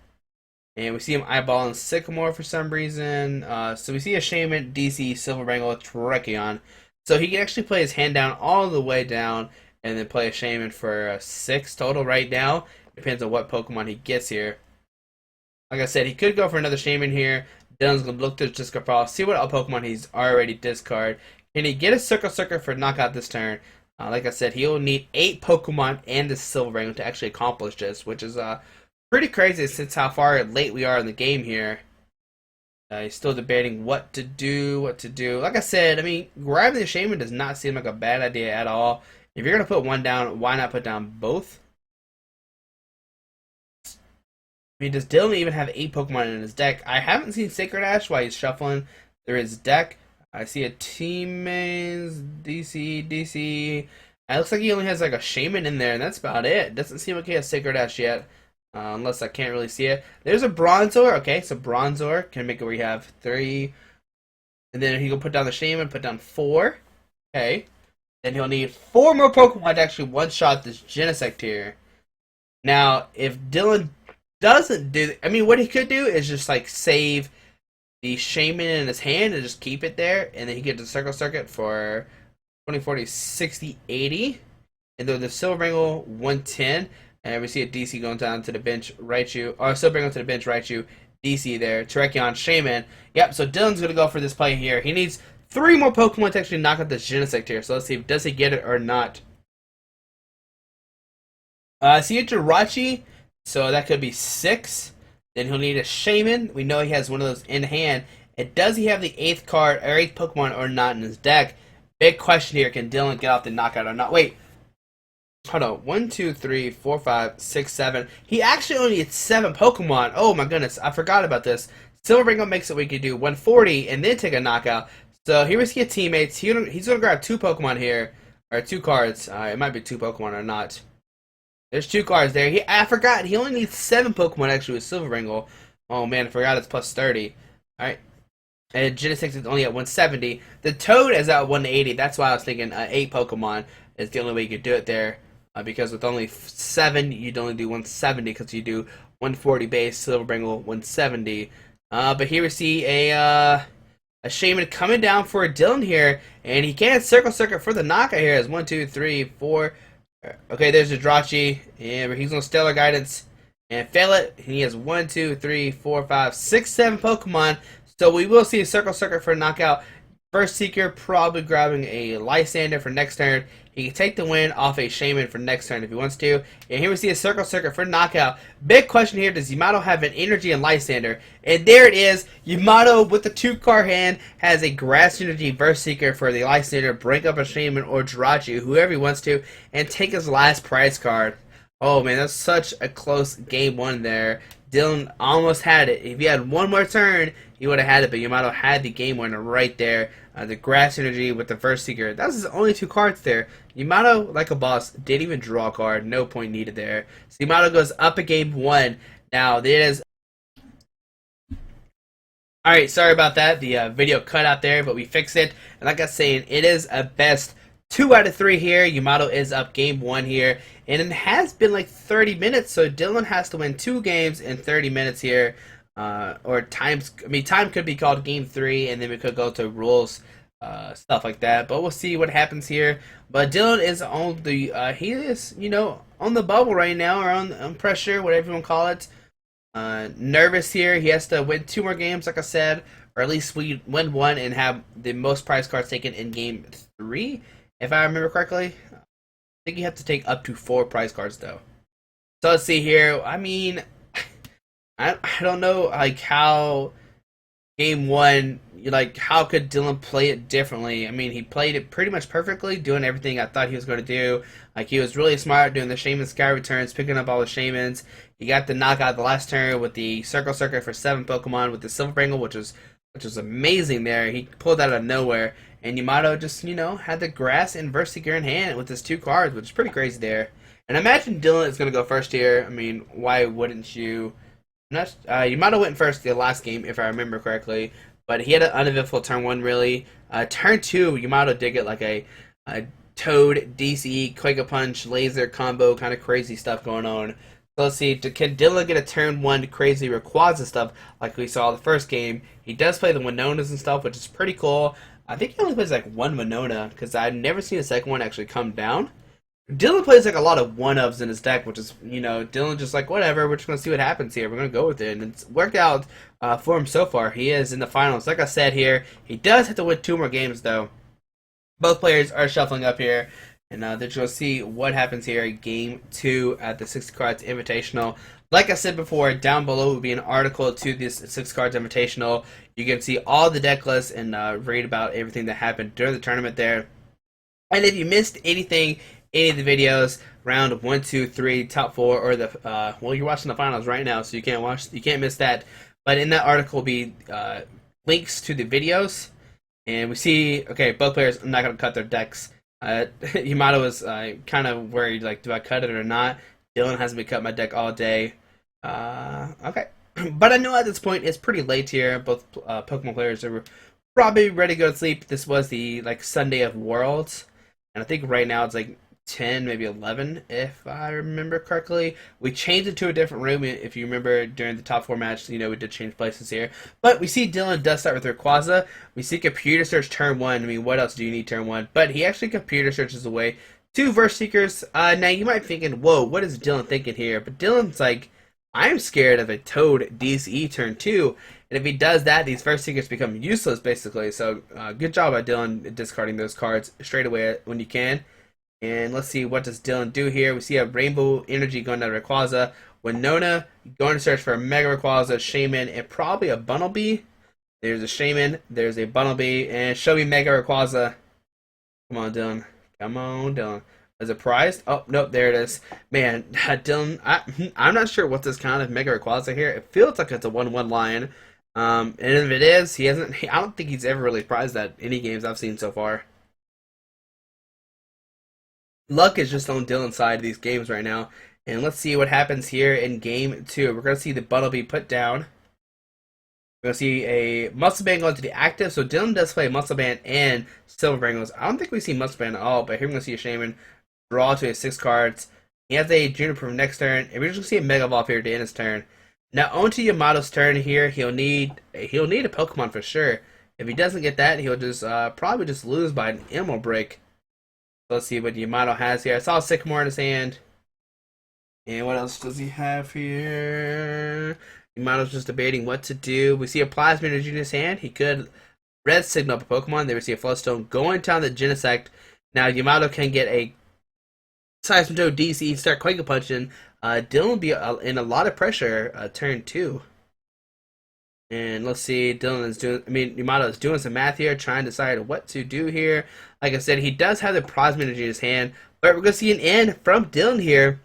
And we see him eyeballing Sycamore for some reason. So we see a Shaman, DC, Silver Bangle, Terrakion. So he can actually play his hand down all the way down and then play a Shaman for 6 total right now. Depends on what Pokemon he gets here. Like I said, he could go for another Shaman here. Dylan's going to look to discard file, see what Pokemon he's already discarded. Can he get a Circle Circuit for knockout this turn? Like I said, he'll need 8 Pokemon and the Silver Bangle to actually accomplish this, which is pretty crazy since how far late we are in the game here. He's still debating what to do. Like I said, I mean, grabbing the Shaman does not seem like a bad idea at all. If you're going to put one down, why not put down both? I mean, does Dylan even have 8 Pokemon in his deck? I haven't seen Sacred Ash while he's shuffling through his deck. I see a Teammates, DC. It looks like he only has like a Shaman in there, and that's about it. Doesn't seem like he has Sacred Ash yet. Unless I can't really see it. There's a Bronzor. Okay, so Bronzor can make it where you have 3. And then he can put down the Shaman, put down 4. Okay. Then he'll need 4 more Pokemon to actually one-shot this Genesect here. Now, if Dylan doesn't do... I mean, what he could do is just, like, save the Shaman in his hand and just keep it there. And then he gets the Circle Circuit for 20, 40, 60, 80. And then the Silver Bangle, 110. And we see a DC going down to the bench, Raichu. Or Silver Bangle to the bench, Raichu. DC there. Terrakion, Shaman. Yep, so Dylan's going to go for this play here. He needs 3 more Pokemon to actually knock out this Genesect here. So let's see, does he get it or not? See a Jirachi. So that could be 6. Then he'll need a Shaman. We know he has one of those in hand. And does he have the 8th card or 8th Pokemon or not in his deck? Big question here. Can Dylan get off the knockout or not? Wait. Hold on. 1, 2, 3, 4, 5, 6, 7. He actually only needs 7 Pokemon. Oh my goodness. I forgot about this. Silver Bangle makes it we could do 140 and then take a knockout. So here we see a Teammates. He's going to grab 2 Pokemon here. Or 2 cards. It might be 2 Pokemon or not. There's 2 cards there. I forgot. He only needs 7 Pokemon actually with Silver Bangle. Oh man, I forgot it's plus 30. Alright. And Genesect is only at 170. The Toad is at 180. That's why I was thinking 8 Pokemon is the only way you could do it there. Because with only 7, you'd only do 170 because you do 140 base, Silver Bangle 170. But here we see a Shaman coming down for a Dylan here, and he can't Circle Circuit for the knockout here. As 1, 2, 3, 4. Okay, there's a Jirachi, and he's on Stellar Guidance and fail it. He has 1, 2, 3, 4, 5, 6, 7 Pokemon. So we will see a Circle Circuit for a knockout. First Seeker probably grabbing a Lysander for next turn. He can take the win off a Shaman for next turn if he wants to. And here we see a Circle Circuit for knockout. Big question here, does Yamato have an Energy and Lysander? And there it is. Yamato with the 2-card hand has a Grass Energy Burst Seeker for the Lysander. Break up a Shaman or Jirachi, whoever he wants to, and take his last prize card. Oh man, that's such a close game 1 there. Dylan almost had it. If he had one more turn, he would have had it, but Yamato had the game winner right there. The Grass Energy with the First Seeker. That was his only 2 cards there. Yamato, like a boss, didn't even draw a card. No point needed there. So Yamato goes up a game 1. Now, it is... Alright, sorry about that. The video cut out there, but we fixed it. And like I was saying, it is a best 2 out of 3 here. Yamato is up game 1 here. And it has been like 30 minutes, so Dylan has to win 2 games in 30 minutes here. Or time could be called game 3, and then we could go to rules, stuff like that. But we'll see what happens here. But Dylan is on the, he is, on the bubble right now, or on pressure, whatever you want to call it. Nervous here. He has to win 2 more games, like I said, or at least we win 1 and have the most prize cards taken in game 3, if I remember correctly. I think you have to take up to 4 prize cards, though. So let's see here. I mean, I don't know, like, how game 1, like, how could Dylan play it differently? I mean, he played it pretty much perfectly, doing everything I thought he was going to do. Like, he was really smart doing the Shaman Sky Returns, picking up all the Shamans. He got the knockout the last turn with the Circle Circuit for 7 Pokemon with the Silver Bangle, which was amazing there. He pulled that out of nowhere. And Yamato just, had the Grass and Verseeker in hand with his 2 cards, which is pretty crazy there. And I imagine Dylan is going to go first here. I mean, why wouldn't you? Yamato went first the last game, if I remember correctly, but he had an uneventful turn 1, really. Turn 2, Yamato did get like a Toad, DCE, Quake a Punch, Laser combo, kind of crazy stuff going on. So let's see, can Dylan get a turn 1 crazy Rayquaza stuff like we saw the first game? He does play the Winonas and stuff, which is pretty cool. I think he only plays like one Winona, because I've never seen a second one actually come down. Dylan plays like a lot of one-ups in his deck, which is, Dylan just like, whatever, we're just going to see what happens here. We're going to go with it, and it's worked out for him so far. He is in the finals. Like I said here, he does have to win 2 more games, though. Both players are shuffling up here, and they're just going to see what happens here in Game 2 at the 60 Cards Invitational. Like I said before, down below will be an article to this 6 Cards Invitational. You can see all the deck lists and read about everything that happened during the tournament there. And if you missed anything, any of the videos, round 1, 2, 3, top 4, or the well, you're watching the finals right now, so you can't miss that. But in that article will be links to the videos, and we see, okay, both players are not going to cut their decks. Yamato is kind of worried, like, do I cut it or not? Dylan hasn't been cutting my deck all day. Okay, but I know at this point it's pretty late here. Both Pokemon players are probably ready to go to sleep. This was the Sunday of Worlds, and I think right now it's 10, maybe 11, if I remember correctly. We changed it to a different room. If you remember during the top 4 match, we did change places here. But we see Dylan does start with Rayquaza. We see computer search turn 1. I mean, what else do you need turn 1? But he actually computer searches away 2 Verse Seekers. Now you might be thinking, whoa, what is Dylan thinking here? But Dylan's like, I'm scared of a Toad DCE turn 2. And if he does that, these Verse Seekers become useless, basically. So good job by Dylan discarding those cards straight away when you can. And let's see, what does Dylan do here? We see a Rainbow Energy going to Rayquaza. Winona going to search for a Mega Rayquaza, Shaman, and probably a Bunnelby. There's a Shaman, there's a Bunnelby, and show me Mega Rayquaza. Come on, Dylan. Come on, Dylan. Is it prized? Oh, nope, there it is. Man, Dylan, I'm not sure what this count of Mega Rayquaza here. It feels like it's a 1-1 line. And if it is, I don't think he's ever really prized that any games I've seen so far. Luck is just on Dylan's side of these games right now. And let's see what happens here in Game 2. We're going to see the Bunnelby put down. We're going to see a Muscle Band going to the active. So Dylan does play Muscle Band and Silver Bangles. I don't think we see Muscle Band at all, but here we're going to see a Shaman draw to his 6 cards. He has a Juniper next turn. And we're just going to see a Mega Evolve here to end his turn. Now on to Yamato's turn here. He'll need a Pokemon for sure. If he doesn't get that, he'll just probably just lose by an Emerald Break. Let's see what Yamato has here. I saw a Sycamore in his hand. And what else does he have here? Yamato's just debating what to do. We see a Plasma Energy in his hand. He could red signal up a Pokemon. There we see a Floodstone going down the Genesect. Now Yamato can get a Seismitoad DC, start Quake a Punching. Dylan will be in a lot of pressure turn 2. And let's see, Yamato is doing some math here, trying to decide what to do here. Like I said, he does have the Plasma Energy in his hand, but we're going to see an end from Dylan here.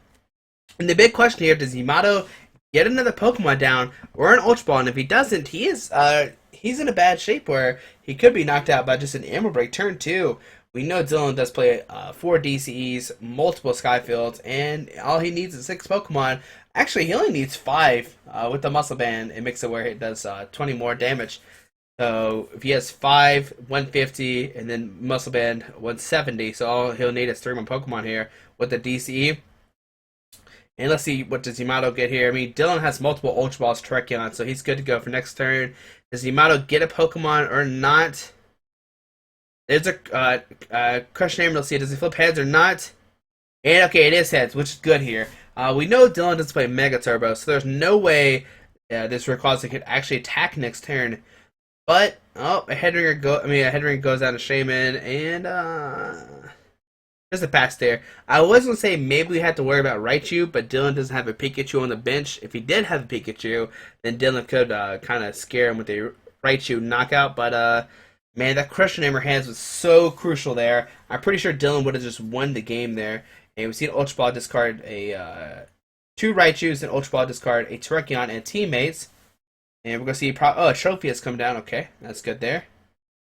And the big question here, does Yamato get another Pokemon down or an Ultra Ball? And if he doesn't, he's in a bad shape where he could be knocked out by just an Emerald Break turn 2. We know Dylan does play 4 DCEs, multiple Skyfields, and all he needs is 6 Pokemon. Actually, he only needs 5 with the Muscle Band. It makes it where it does 20 more damage. So if he has 5, 150, and then Muscle Band 170, so all he'll need is 3 more Pokemon here with the DCE. And let's see, what does Yamato get here? I mean, Dylan has multiple Ultra Balls Terrakion, so he's good to go for next turn. Does Yamato get a Pokemon or not? There's a question name. Let's see, does he flip heads or not? And okay, it is heads, which is good here. We know Dylan doesn't play Mega Turbo, so there's no way this Rayquaza could actually attack next turn. But a Head Ringer goes down to Shaman, and there's a pass there. I was gonna say maybe we had to worry about Raichu, but Dylan doesn't have a Pikachu on the bench. If he did have a Pikachu, then Dylan could kind of scare him with a Raichu knockout. But man, that Crushing Hammer hands was so crucial there. I'm pretty sure Dylan would have just won the game there. And we see an Ultra Ball discard a 2 Raichus, and Ultra Ball discard a Terrakion and teammates. And we're going to see a Trophy has come down. Okay, that's good there.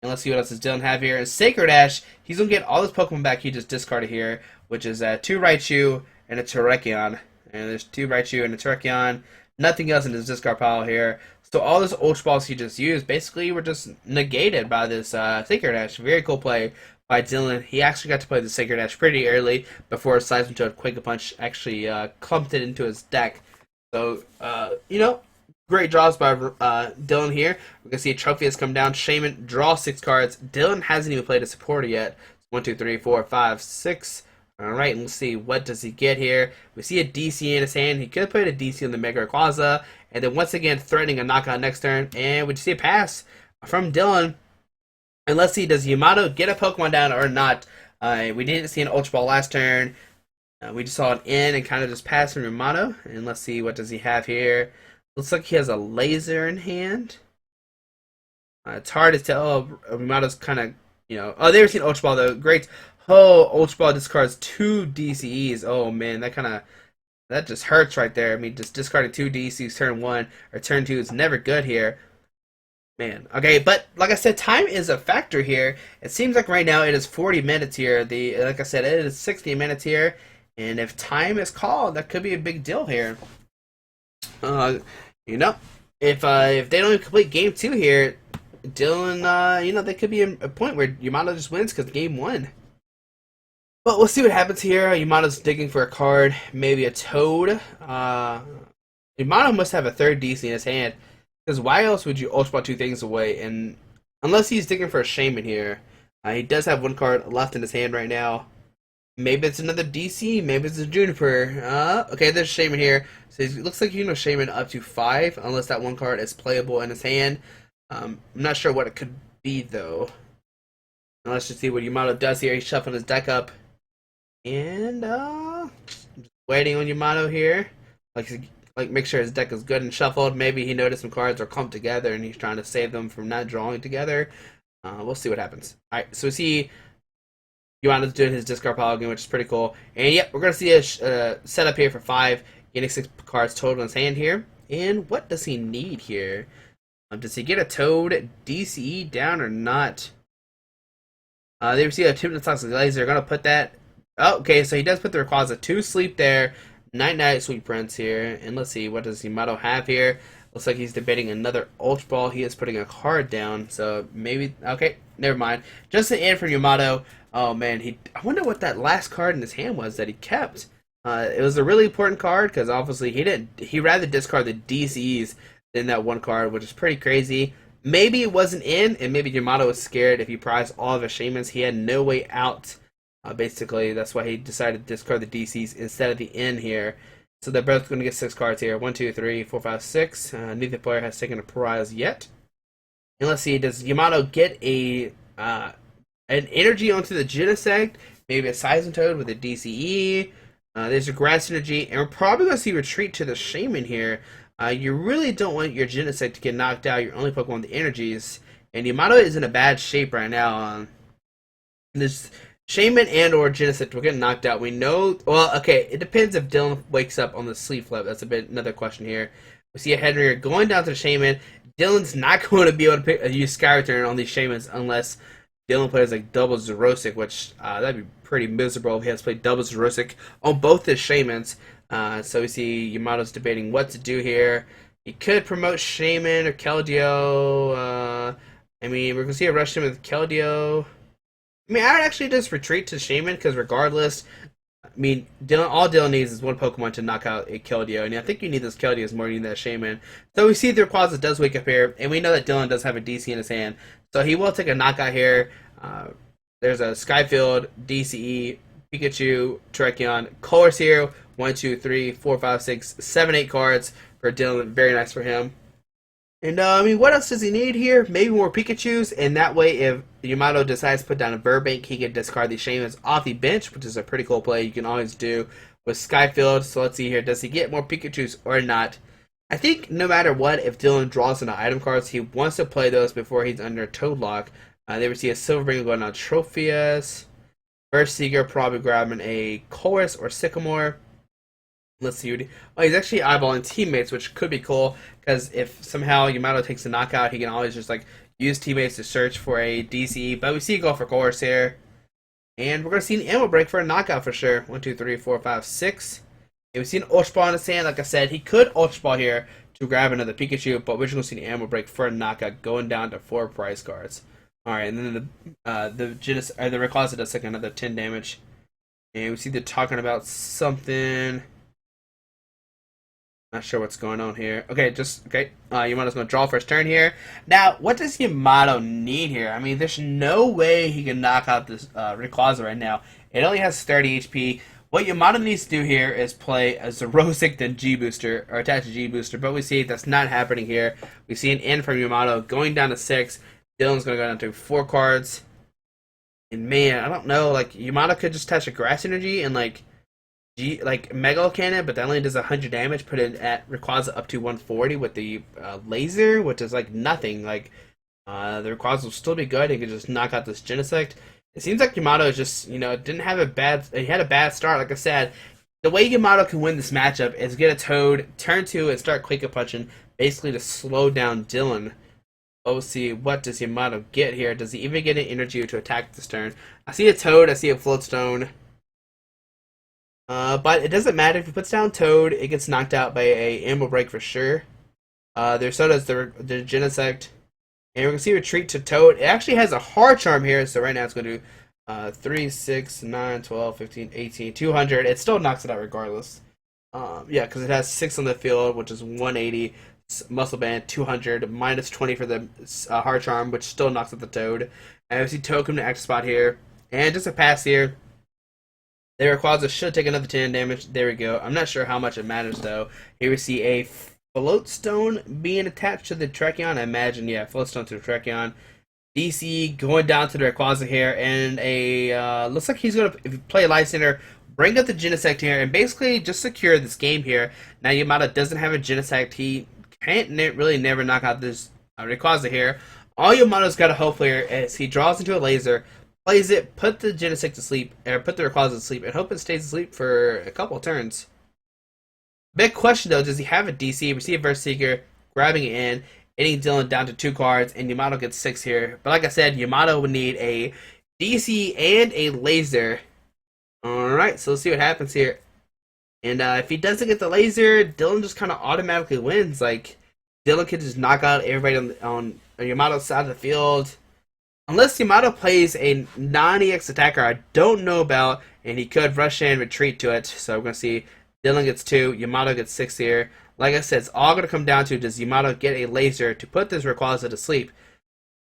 And let's see what else does Dylan have here. And Sacred Ash, he's going to get all his Pokemon back he just discarded here, which is 2 Raichu and a Terrakion. And there's 2 Raichu and a Terrakion. Nothing else in his discard pile here. So all those Ultra Balls he just used basically were just negated by this Sacred Ash. Very cool play by Dylan. He actually got to play the Sacred Ash pretty early before Seismitoad Quake Punch actually clumped it into his deck. So, great draws by Dylan here. We can see a trophy has come down. Shaman draw 6 cards. Dylan hasn't even played a supporter yet. 1, 2, 3, 4, 5, 6. All right, let's see what does he get here. We see a DC in his hand. He could put a DC on the Mega Rayquaza, and then once again threatening a knockout next turn. And we just see a pass from Dylan. And let's see, does Yamato get a Pokemon down or not? We didn't see an Ultra Ball last turn. We just saw an in and kind of just pass from Yamato. And let's see, what does he have here? Looks like he has a laser in hand. It's hard to tell. Yamato's kind of, Oh, they've seen Ultra Ball though. Great. Oh, Ultra Ball discards 2 DCEs. Oh man, that just hurts right there. I mean, just discarding 2 DCs turn 1 or turn 2 is never good here. Man, okay, but like I said, time is a factor here. It seems like right now it is 40 minutes here. Like I said, it is 60 minutes here, and if time is called, that could be a big deal here. If they don't complete game 2 here, Dylan, they could be a point where Yamato just wins because game 1. But we'll see what happens here. Yamato's digging for a card, maybe a Toad. Yamato must have a 3rd DC in his hand, because why else would you Ultra Ball 2 things away? And unless he's digging for a Shaman here, he does have 1 card left in his hand right now. Maybe it's another DC, maybe it's a Juniper. Okay, there's Shaman here. So it looks like you can Shaman up to 5, unless that 1 card is playable in his hand. I'm not sure what it could be though. Now let's just see what Yamato does here. He's shuffling his deck up. And just waiting on Yamato here. Like make sure his deck is good and shuffled. Maybe he noticed some cards are clumped together and he's trying to save them from not drawing together. We'll see what happens. Alright, so we see Yamato's doing his discard pile again, which is pretty cool. And yeah, we're going to see a setup here for 5, getting 6 cards total in his hand here. And what does he need here? Does he get a Toad DCE down or not? They receive a Timid Toxic Laser. They're going to put that. Oh, okay, so he does put the Rayquaza to sleep there. Night, Sweet Prince here. And let's see, what does Yamato have here? Looks like he's debating another Ultra Ball. He is putting a card down, so maybe... Okay, never mind. Just an in for Yamato. Oh, man, I wonder what that last card in his hand was that he kept. It was a really important card, because obviously he rather discard the DCs than that 1 card, which is pretty crazy. Maybe it wasn't in, and maybe Yamato was scared if he prized all of his Shamans. He had no way out. Basically, that's why he decided to discard the DCs instead of the N here. So they're both going to get 6 cards here. 1, 2, 3, 4, 5, 6. Neither player has taken a prize yet. And let's see, does Yamato get an energy onto the Genesect? Maybe a Seismitoad with a DCE. There's a Grass Energy. And we're probably going to see Retreat to the Shaman here. You really don't want your Genesect to get knocked out. Your only Pokemon with the energies. And Yamato is in a bad shape right now. There's Shaman and or Genesect will get knocked out. We know. Well, okay. It depends if Dylan wakes up on the sleep flip. That's another question here. We see a Henry going down to the Shaman. Dylan's not going to be able to use Sky Return on these Shamans unless Dylan plays like double Xerosic, which that'd be pretty miserable if he has to play double Xerosic on both his Shamans. So we see Yamato's debating what to do here. He could promote Shaman or Keldeo. We're going to see a rush him with Keldeo. I would actually just retreat to Shaman, because regardless, all Dylan needs is 1 Pokemon to knock out a Keldeo, and I think you need those Keldeos more than you need that Shaman. So we see the Rayquaza does wake up here, and we know that Dylan does have a DC in his hand, so he will take a knockout here. There's a Skyfield, DCE, Pikachu, Terrakion, Colors here. 1, 2, 3, 4, 5, 6, 7, 8 cards for Dylan. Very nice for him. And, what else does he need here? Maybe more Pikachus, and that way if Yamato decides to put down a Burbank, he can discard these Shamans off the bench, which is a pretty cool play you can always do with Skyfield. So let's see here. Does he get more Pikachus or not? I think no matter what, if Dylan draws into item cards, he wants to play those before he's under Toad Lock. They would see a Silverbringer going on Trophius. First Seeker probably grabbing a Chorus or Sycamore. Let's see. He's actually eyeballing teammates, which could be cool, because if somehow Yamato takes a knockout, he can always just use teammates to search for a DC. But we see go for Chorus here. And we're going to see an ammo break for a knockout for sure. 1, 2, 3, 4, 5, 6. And we see an Ultra Ball in his hand. Like I said, he could Ultra Ball here to grab another Pikachu, but we're just going to see an ammo break for a knockout going down to 4 prize cards. All right, and then the Rayquaza does like another 10 damage, and we see they're talking about something. Not sure what's going on here. Okay, just okay. Yamato's gonna draw first turn here. Now, what does Yamato need here? I mean, there's no way he can knock out this Rayquaza right now. It only has 30 HP. What Yamato needs to do here is play a Zerosic then G Booster or attach a G Booster, but we see that's not happening here. We see an end from Yamato going down to 6. Dylan's gonna go down to 4 cards. And man, I don't know. Like Yamato could just attach a Grass Energy and like Mega Cannon, but that only does 100 damage. Put it at Rayquaza up to 140 with the laser, which is like nothing. Like the Rayquaza will still be good. He could just knock out this Genesect. It seems like Yamato is just didn't have a bad. He had a bad start. Like I said, the way Yamato can win this matchup is get a Toad, turn 2, and start Quake Punching, basically to slow down Dylan. Let's see, what does Yamato get here? Does he even get an energy to attack this turn? I see a Toad. I see a Floatstone. But it doesn't matter if he puts down Toad, it gets knocked out by a Amble Break for sure. So does the Genesect. And we're going to see a retreat to Toad. It actually has a hard charm here, so right now it's going to do 3, 6, 9, 12, 15, 18, 200. It still knocks it out regardless. Yeah, because it has 6 on the field, which is 180. Muscle Band, 200. Minus 20 for the hard charm, which still knocks out the Toad. And we see Toad come to X spot here. And just a pass here. The Rayquaza should take another 10 damage. There we go. I'm not sure how much it matters, though. Here we see a Floatstone being attached to the Tracheon. I imagine, yeah, Floatstone to the Tracheon. DC going down to the Rayquaza here. And a looks like he's going to, if you play Light Center, bring up the Genesect here and basically just secure this game here. Now, Yamato doesn't have a Genesect. He can't really never knock out this Rayquaza here. All Yamato's got to hope here is he draws into a laser, plays it, put the Genesect to sleep, or put the Rayquaza to sleep, and hope it stays asleep for a couple of turns. Big question though, does he have a DC? We see a Verse Seeker grabbing it in, hitting Dylan down to 2 cards, and Yamato gets 6 here. But like I said, Yamato would need a DC and a laser. Alright, so let's see what happens here. And if he doesn't get the laser, Dylan just kind of automatically wins. Like, Dylan can just knock out everybody on Yamato's side of the field. Unless Yamato plays a non-EX attacker I don't know about, and he could rush in and retreat to it. So we're going to see Dylan gets 2, Yamato gets 6 here. Like I said, it's all going to come down to, does Yamato get a laser to put this Rayquaza to sleep?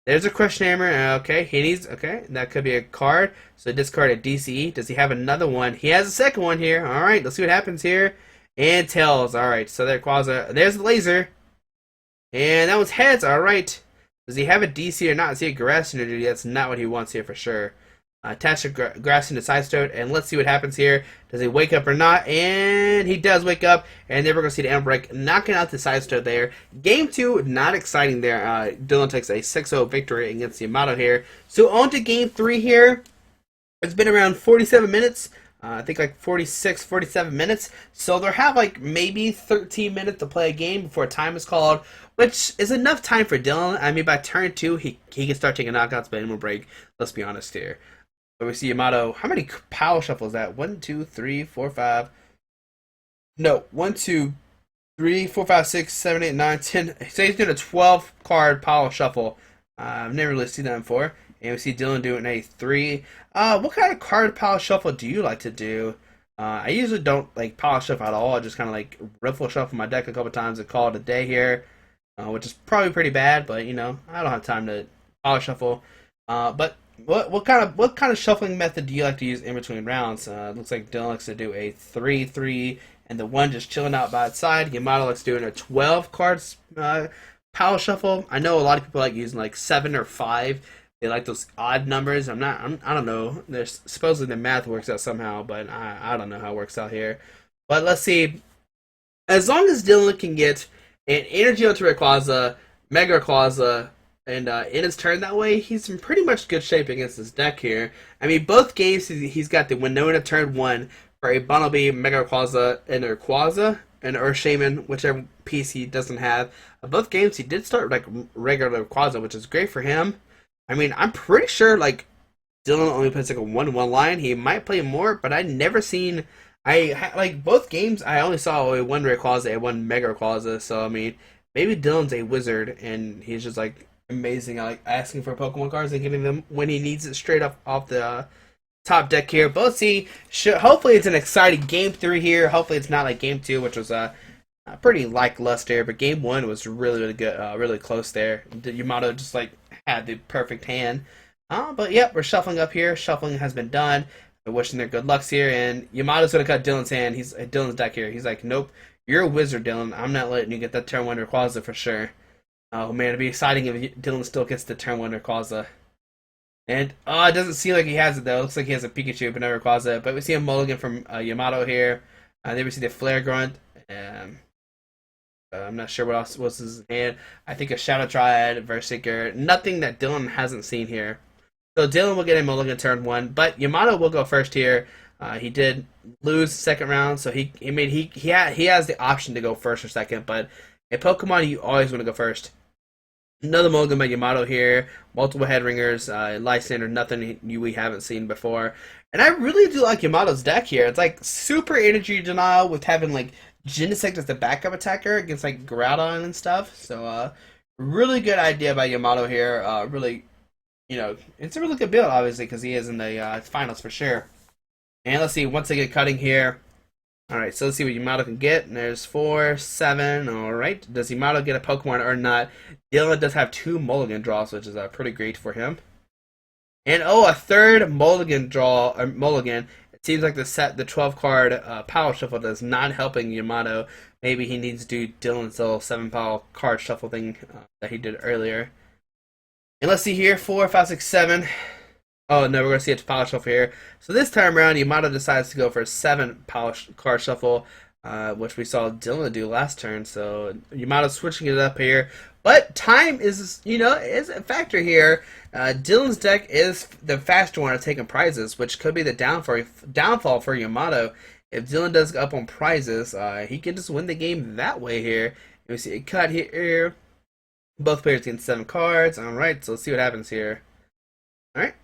There's a Crush Hammer. Okay, he needs, okay, that could be a card. So discard a DCE. Does he have another one? He has a second one here. Alright, let's see what happens here. And tails. Alright, so there's the laser. And that was heads. Alright. Does he have a DC or not? Is he a Grass Energy? That's not what he wants here for sure. Attach a Grass into Side Stone, and let's see what happens here. Does he wake up or not? And he does wake up, and then we're going to see the Amber Break knocking out the Side Stone there. Game 2, not exciting there. Dylan takes a 6-0 victory against Yamato here. So on to Game 3 here. It's been around 47 minutes. I think like 46, 47 minutes. So they'll have like maybe 13 minutes to play a game before time is called, which is enough time for Dylan. I mean, by turn 2, he can start taking knockouts, but it will break. Let's be honest here. But we see Yamato. How many power shuffles is that? 1, 2, 3, 4, 5. No, 1, 2, 3, 4, 5, 6, 7, 8, 9, 10. So he's doing a 12 card power shuffle. I've never really seen that before. And we see Dylan doing a 3. What kind of card power shuffle do you like to do? I usually don't like power shuffle at all. I just kind of like riffle shuffle my deck a couple times and call it a day here, which is probably pretty bad. But I don't have time to power shuffle. But what kind of shuffling method do you like to use in between rounds? Looks like Dylan likes to do a 3-3 and the 1 just chilling out by its side. Yamato likes doing a 12 cards power shuffle. I know a lot of people like using like 7 or 5. They like those odd numbers. I don't know. There's supposedly the math works out somehow, but I don't know how it works out here. But let's see. As long as Dylan can get an energy onto Rayquaza, Mega Rayquaza, and in his turn that way, he's in pretty much good shape against this deck here. I mean, both games he's got the Winona turn 1 for a Bunnelby, Mega Rayquaza, and a Rayquaza, and Earth Shaman, whichever piece he doesn't have. Both games he did start like regular Rayquaza, which is great for him. I mean, I'm pretty sure, like, Dylan only plays, like, a 1-1 line. He might play more, but I never seen... like, both games, I only saw a 1 Rayquaza and 1 Mega Rayquaza, so, I mean, maybe Dylan's a wizard, and he's just, like, amazing. I like asking for Pokemon cards and getting them when he needs it straight up off the top deck here. But let's see. Hopefully it's an exciting game 3 here. Hopefully it's not like game 2, which was pretty lackluster. But game 1 was really really good, really close there. Yamato just like had the perfect hand. But yep, we're shuffling up here. Shuffling has been done. We're wishing their good lucks here, and Yamato's gonna cut Dylan's hand. He's Dylan's deck here. He's like, nope, you're a wizard, Dylan. I'm not letting you get that turn 1 Rayquaza for sure. Oh man, it'd be exciting if Dylan still gets the turn 1 Rayquaza. And it doesn't seem like he has it though. It looks like he has a Pikachu, but no Rayquaza. But we see a mulligan from Yamato here. Then we see the Flare Grunt. I'm not sure what else was his hand. I think a Shadow Triad, Verseeker. Nothing that Dylan hasn't seen here. So Dylan will get a mulligan turn 1, but Yamato will go first here. He did lose second round, so he has the option to go first or second. But in Pokemon, you always want to go first. Another mulligan by Yamato here. Multiple head ringers, Lysander, nothing we haven't seen before. And I really do like Yamato's deck here. It's like super energy denial with having like Genesect as the backup attacker against like Groudon and stuff. So really good idea by Yamato here. Really, it's a really good build obviously because he is in the finals for sure. And let's see, once they get cutting here. Alright, so let's see what Yamato can get. And there's 4, 7. Alright, does Yamato get a Pokemon or not? Dylan does have 2 mulligan draws, which is pretty great for him. And a third mulligan draw, or mulligan. It seems like the 12 card power shuffle is not helping Yamato. Maybe he needs to do Dylan's little 7 power card shuffle thing that he did earlier. And let's see here, 4, 5, 6, 7. Oh no, we're going to see a power shuffle here. So this time around, Yamato decides to go for a 7 power card shuffle, which we saw Dylan do last turn. So Yamato's switching it up here. But time is a factor here. Dylan's deck is the faster one at taking prizes, which could be the downfall for Yamato. If Dylan does up on prizes, he can just win the game that way here. And we see a cut here. Both players get 7 cards. Alright, so let's see what happens here. Alright.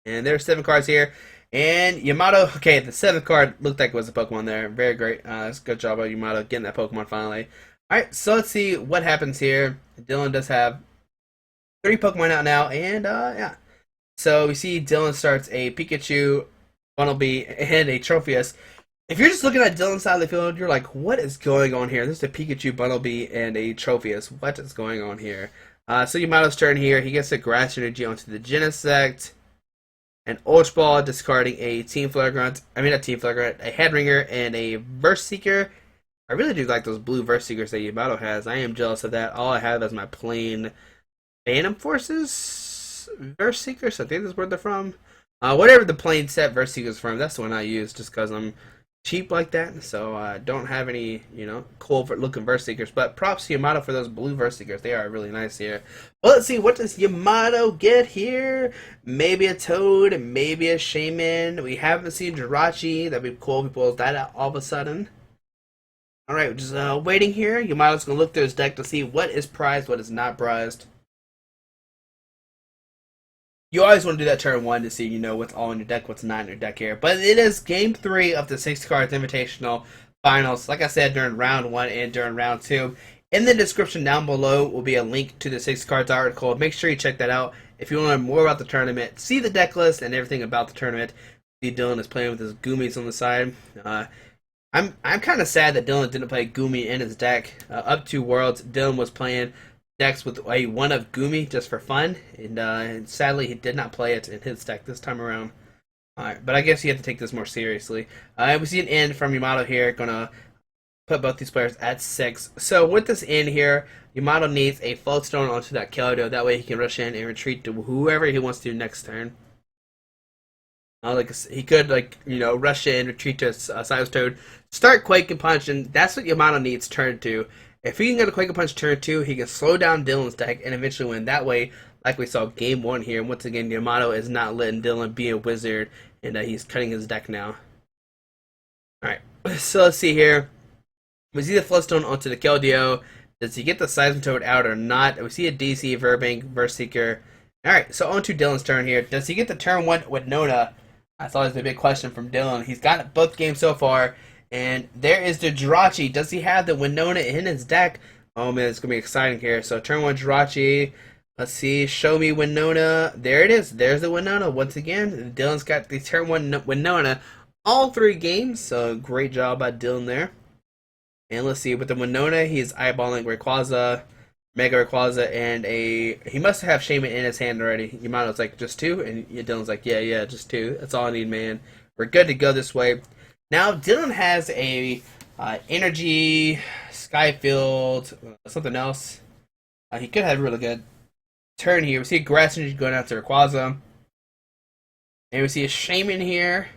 And there's 7 cards here. And Yamato, okay, the 7th card looked like it was a Pokemon there. Very great. That's a good job by Yamato getting that Pokemon finally. Alright, so let's see what happens here. Dylan does have 3 Pokemon out now, and yeah. So we see Dylan starts a Pikachu, Bunnelby, and a Trophius. If you're just looking at Dylan's side of the field, you're like, what is going on here? This is a Pikachu, Bunnelby, and a Trophius. What is going on here? So Yamato's turn here. He gets a Grass Energy onto the Genesect. An Ultra Ball, discarding a Team Flare Grunt. I mean, not Team Flare Grunt, a Head Ringer, and a Verseeker. I really do like those blue Verseekers that Yamato has. I am jealous of that. All I have is my plain Phantom Forces Verseekers. I think that's where they're from. Whatever the plain set Verseekers from, that's the one I use just because I'm cheap like that. So I don't have any, cool looking Verseekers. But props to Yamato for those blue Verseekers. They are really nice here. Well, let's see. What does Yamato get here? Maybe a Toad, maybe a Shaman. We haven't seen Jirachi. That'd be cool if he pulls that out all of a sudden. Alright, just waiting here. Yamato's going to look through his deck to see what is prized, what is not prized. You always want to do that turn 1 to see, what's all in your deck, what's not in your deck here. But it is game 3 of the 6 cards Invitational Finals. Like I said, during round 1 and during round 2. In the description down below will be a link to the 6 cards article. Make sure you check that out. If you want to learn more about the tournament, see the deck list and everything about the tournament. See Dylan is playing with his Goomies on the side. I'm kind of sad that Dylan didn't play Goomy in his deck. Up to Worlds, Dylan was playing decks with a 1 of Goomy just for fun, and sadly he did not play it in his deck this time around. Alright, but I guess you have to take this more seriously. We see an end from Yamato here, gonna put both these players at 6. So with this end here, Yamato needs a Floatstone onto that Keldeo, that way he can rush in and retreat to whoever he wants to do next turn. He could rush in, retreat to Toad, start Quake and Punch, and that's what Yamato needs turn 2. If he can get a Quake and Punch turn 2, he can slow down Dylan's deck and eventually win that way, like we saw game 1 here. And once again, Yamato is not letting Dylan be a wizard, and he's cutting his deck now. Alright, so let's see here. We see the Floatstone onto the Keldeo. Does he get the Seismitoad out or not? We see a DC, Verbank, Verseeker. Alright, so on to Dylan's turn here. Does he get the turn 1 with Nona? That's always a big question from Dylan. He's got it both games so far. And there is the Jirachi. Does he have the Winona in his deck? Oh man, it's gonna be exciting here. So turn one Jirachi. Let's see. Show me Winona. There it is. There's the Winona once again. Dylan's got the turn one Winona all three games. So great job by Dylan there. And let's see, with the Winona, he's eyeballing Rayquaza, Mega Rayquaza, and a. He must have Shaman in his hand already. Yamato's like, just two? And Dylan's like, yeah, just two. That's all I need, man. We're good to go this way. Now, Dylan has a Energy, Skyfield, something else. He could have a really good turn here. We see a Grass Energy going out to Rayquaza. And we see a Shaman here.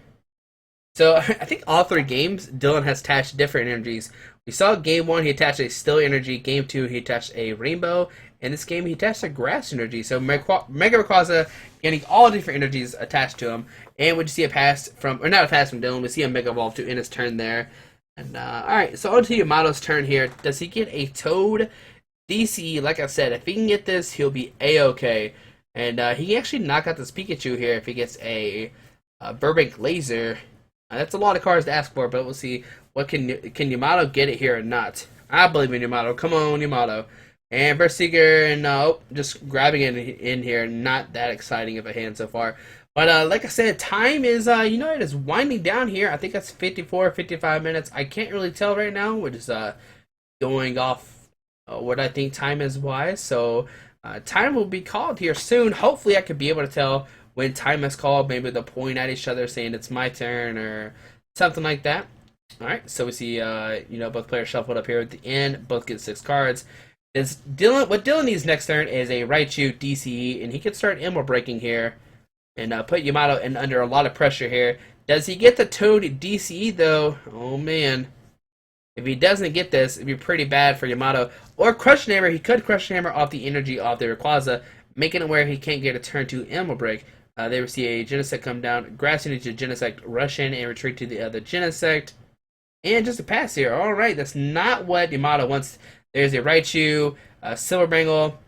So I think all three games, Dylan has attached different energies. We saw game one, he attached a Still Energy. Game two, he attached a Rainbow. In this game, he attached a Grass Energy. So Mega Rayquaza getting all different energies attached to him. And we just see a pass from, or not a pass from Dylan, we see a Mega Evolve to in his turn there. And alright, so on to Yamato's turn here. Does he get a Toad DC? Like I said, if he can get this, he'll be A-OK. And he can actually knock out this Pikachu here if he gets a Burbank Laser. That's a lot of cards to ask for, but we'll see. What can Yamato get it here or not? I believe in Yamato. Come on, Yamato. And Burst Seeker, and just grabbing it in here. Not that exciting of a hand so far. But like I said, time is, it is winding down here. I think that's 54, 55 minutes. I can't really tell right now. We're just going off what I think time is wise. So time will be called here soon. Hopefully I could be able to tell when time is called. Maybe they'll point at each other saying it's my turn or something like that. Alright, so we see, both players shuffled up here at the end. Both get 6 cards. What Dylan needs next turn is a Raichu DCE, and he can start Emerald Breaking here and put Yamato under a lot of pressure here. Does he get the Toad DCE, though? Oh, man. If he doesn't get this, it'd be pretty bad for Yamato. Or Crush Hammer. He could Crush Hammer off the energy off the Rayquaza, making it where he can't get a turn 2 Emerald Break. They will see a Genesect come down. Grass Energy to Genesect, rush in and retreat to the other Genesect. And just a pass here. Alright, that's not what Yamato wants. There's a Raichu, Silver Bangle.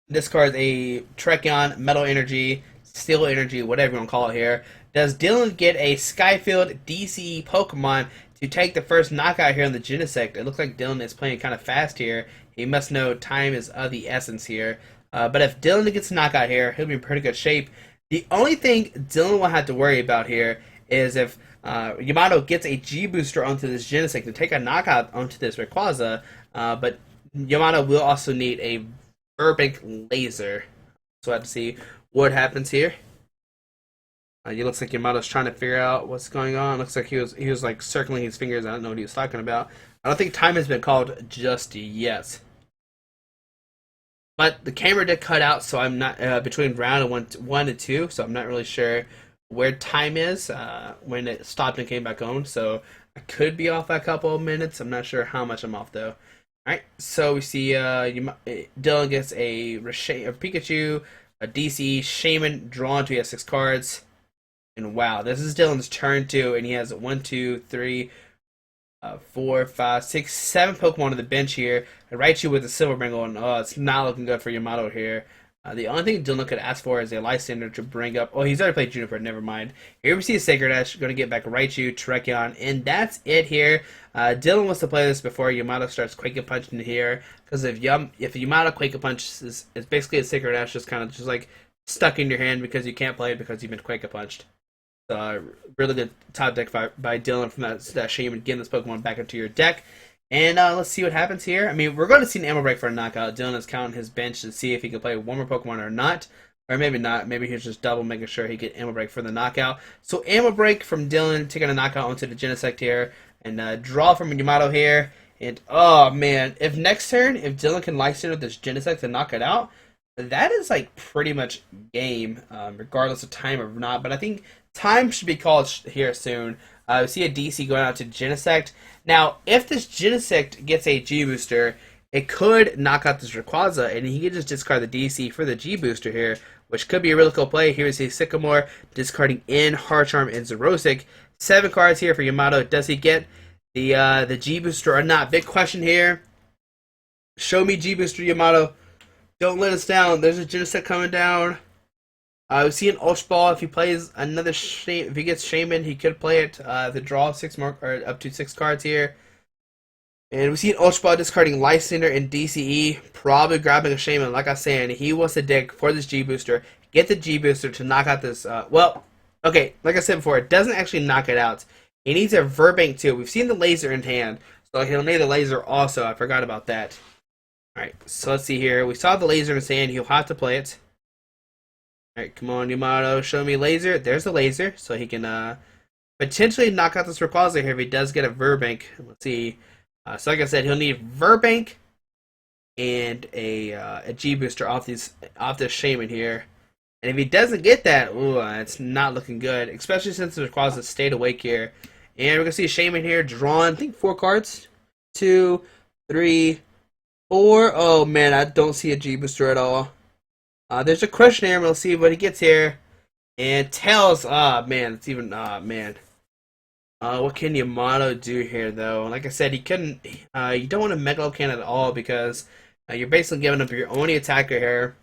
Discards a Trekion, Metal Energy, Steel Energy, whatever you want to call it here. Does Dylan get a Skyfield DCE Pokemon to take the first knockout here on the Genesect? It looks like Dylan is playing kind of fast here. He must know time is of the essence here. But if Dylan gets a knockout here, he'll be in pretty good shape. The only thing Dylan will have to worry about here is if Yamato gets a G-Booster onto this Genesect to take a knockout onto this Rayquaza, but Yamato will also need a Burbank Laser. So I have to see what happens here. It looks like Yamato's trying to figure out what's going on. Looks like he was like circling his fingers. I don't know what he was talking about. I don't think time has been called just yet. But the camera did cut out, so I'm not between round one and two, so I'm not really sure where time is when it stopped and came back on. So I could be off a couple of minutes. I'm not sure how much I'm off though. All right, so we see Dylan gets a Pikachu, a DC, Shaman drawn to. He has 6 cards, and wow, this is Dylan's turn too, and he has 1, 2, 3. 4, 5, 6, 7 Pokemon on the bench here. I Raichu with a Silver Bangle, and it's not looking good for Yamato here. The only thing Dylan could ask for is a Lysander to bring up. Oh, he's already played Juniper. Never mind. Here we see a Sacred Ash. Going to get back Raichu, Trekion, and that's it here. Dylan wants to play this before Yamato starts Quake Punch in here, because if Yamato Quake Punch is basically a Sacred Ash just kind of just like stuck in your hand because you can't play it because you've been Quake Punched. Really good top deck by Dylan from that Shaman, getting this Pokemon back into your deck. And let's see what happens here. I mean, we're going to see an Emerald Break for a knockout. Dylan is counting his bench to see if he can play one more Pokemon or not. Or maybe not. Maybe he's just double making sure he get Emerald Break for the knockout. So Emerald Break from Dylan, taking a knockout onto the Genesect here. And draw from Yamato here. And oh man, if next turn, if Dylan can Lysander this Genesect to knock it out, that is like pretty much game, regardless of time or not. But I think time should be called here soon. We see a DC going out to Genesect. Now, if this Genesect gets a G-Booster, it could knock out this Rayquaza, and he could just discard the DC for the G-Booster here, which could be a really cool play. Here we see Sycamore discarding in Harcharm and Xerosic. 7 cards here for Yamato. Does he get the G-Booster or not? Big question here. Show me G-Booster, Yamato. Don't let us down. There's a Genesect coming down. We see an Ultra Ball. If he plays another if he gets Shaman, he could play it to draw 6 more or up to 6 cards here. And we see an Ultra Ball discarding Lysander and DCE, probably grabbing a Shaman. Like I was saying, he wants to dig for this G Booster, get the G Booster to knock out this. Well, okay, like I said before, it doesn't actually knock it out. He needs a Verbank too. We've seen the laser in hand, so he'll need the laser also. I forgot about that. Alright, so let's see here. We saw the laser in his hand. He'll have to play it. Alright, come on, Yamato. Show me laser. There's the laser, so he can potentially knock out this Rayquaza here if he does get a Verbank. Let's see. So like I said, he'll need Verbank and a G booster off this Shaman here. And if he doesn't get that, ooh, it's not looking good, especially since the Rayquaza stayed awake here. And we're gonna see a Shaman here drawn, I think 4 cards. 2, 3, 4. Oh man, I don't see a G booster at all. There's a Questionnaire. We'll see what he gets here. And Tails. Ah man, it's even man. What can Yamato do here, though? Like I said, he couldn't. You don't want to Megalocan at all because you're basically giving up your only attacker here.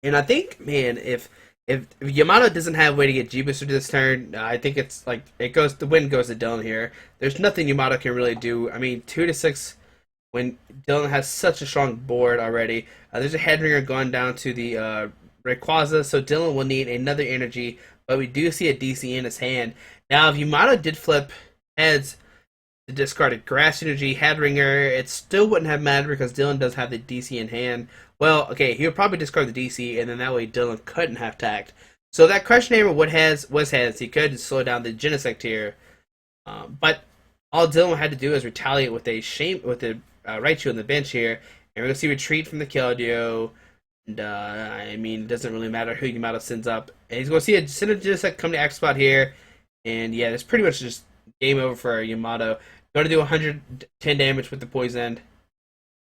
And I think, man, if Yamato doesn't have a way to get G Booster this turn, I think it's like the win goes to Dylan here. There's nothing Yamato can really do. I mean, 2 to 6 when Dylan has such a strong board already. There's a Headringer going down to the Rayquaza, so Dylan will need another energy. But we do see a DC in his hand. Now, if Yamato did flip heads to discard a Grass Energy, Headringer, it still wouldn't have mattered because Dylan does have the DC in hand. Well, okay, he would probably discard the DC, and then that way Dylan couldn't have tacked. So that Questionnaire was heads. He could slow down the Genesect here. But all Dylan had to do is retaliate with a Raichu on the bench here. And we're going to see retreat from the Keldeo. And, I mean, it doesn't really matter who Yamato sends up. And he's going to see a Genesect come to X spot here. And yeah, it's pretty much just game over for Yamato. Going to do 110 damage with the poison.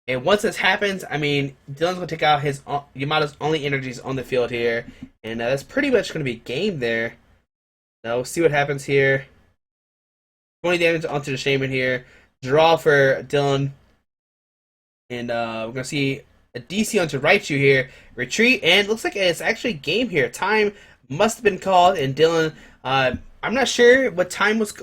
And once this happens, I mean, Dylan's going to take out Yamato's only energies on the field here. And that's pretty much going to be game there. Now we'll see what happens here. 20 damage onto the Shaman here. Draw for Dylan. And we're going to see a DC onto Raichu here. Retreat. And looks like it's actually game here. Time must have been called. And Dylan, I'm not sure what time was,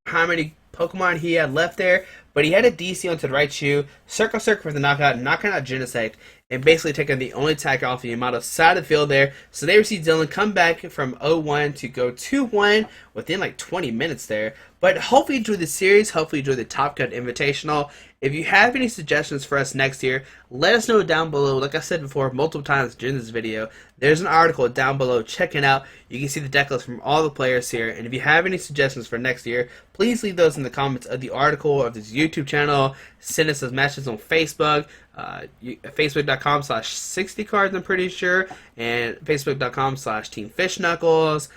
how many Pokemon he had left there, but he had a DC onto the Raichu, Circle for the knockout, knocking out Genesect, and basically taking the only attack off the Yamato side of the field there. So they see Dylan come back from 0-1 to go 2-1 within like 20 minutes there. But hopefully you enjoyed the series, hopefully you enjoyed the Top Cut Invitational. If you have any suggestions for us next year, let us know down below. Like I said before multiple times during this video, there's an article down below. Check it out. You can see the deck list from all the players here. And if you have any suggestions for next year, please leave those in the comments of the article or this YouTube channel. Send us those messages on Facebook. Facebook.com/60cards, I'm pretty sure. And Facebook.com/TeamFishKnuckles.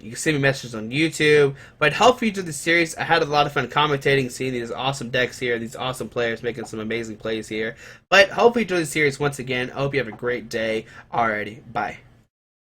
You can send me messages on YouTube. But hopefully you enjoyed the series. I had a lot of fun commentating, seeing these awesome decks here, these awesome players making some amazing plays here. But hopefully you enjoyed the series once again. I hope you have a great day. Alrighty, bye.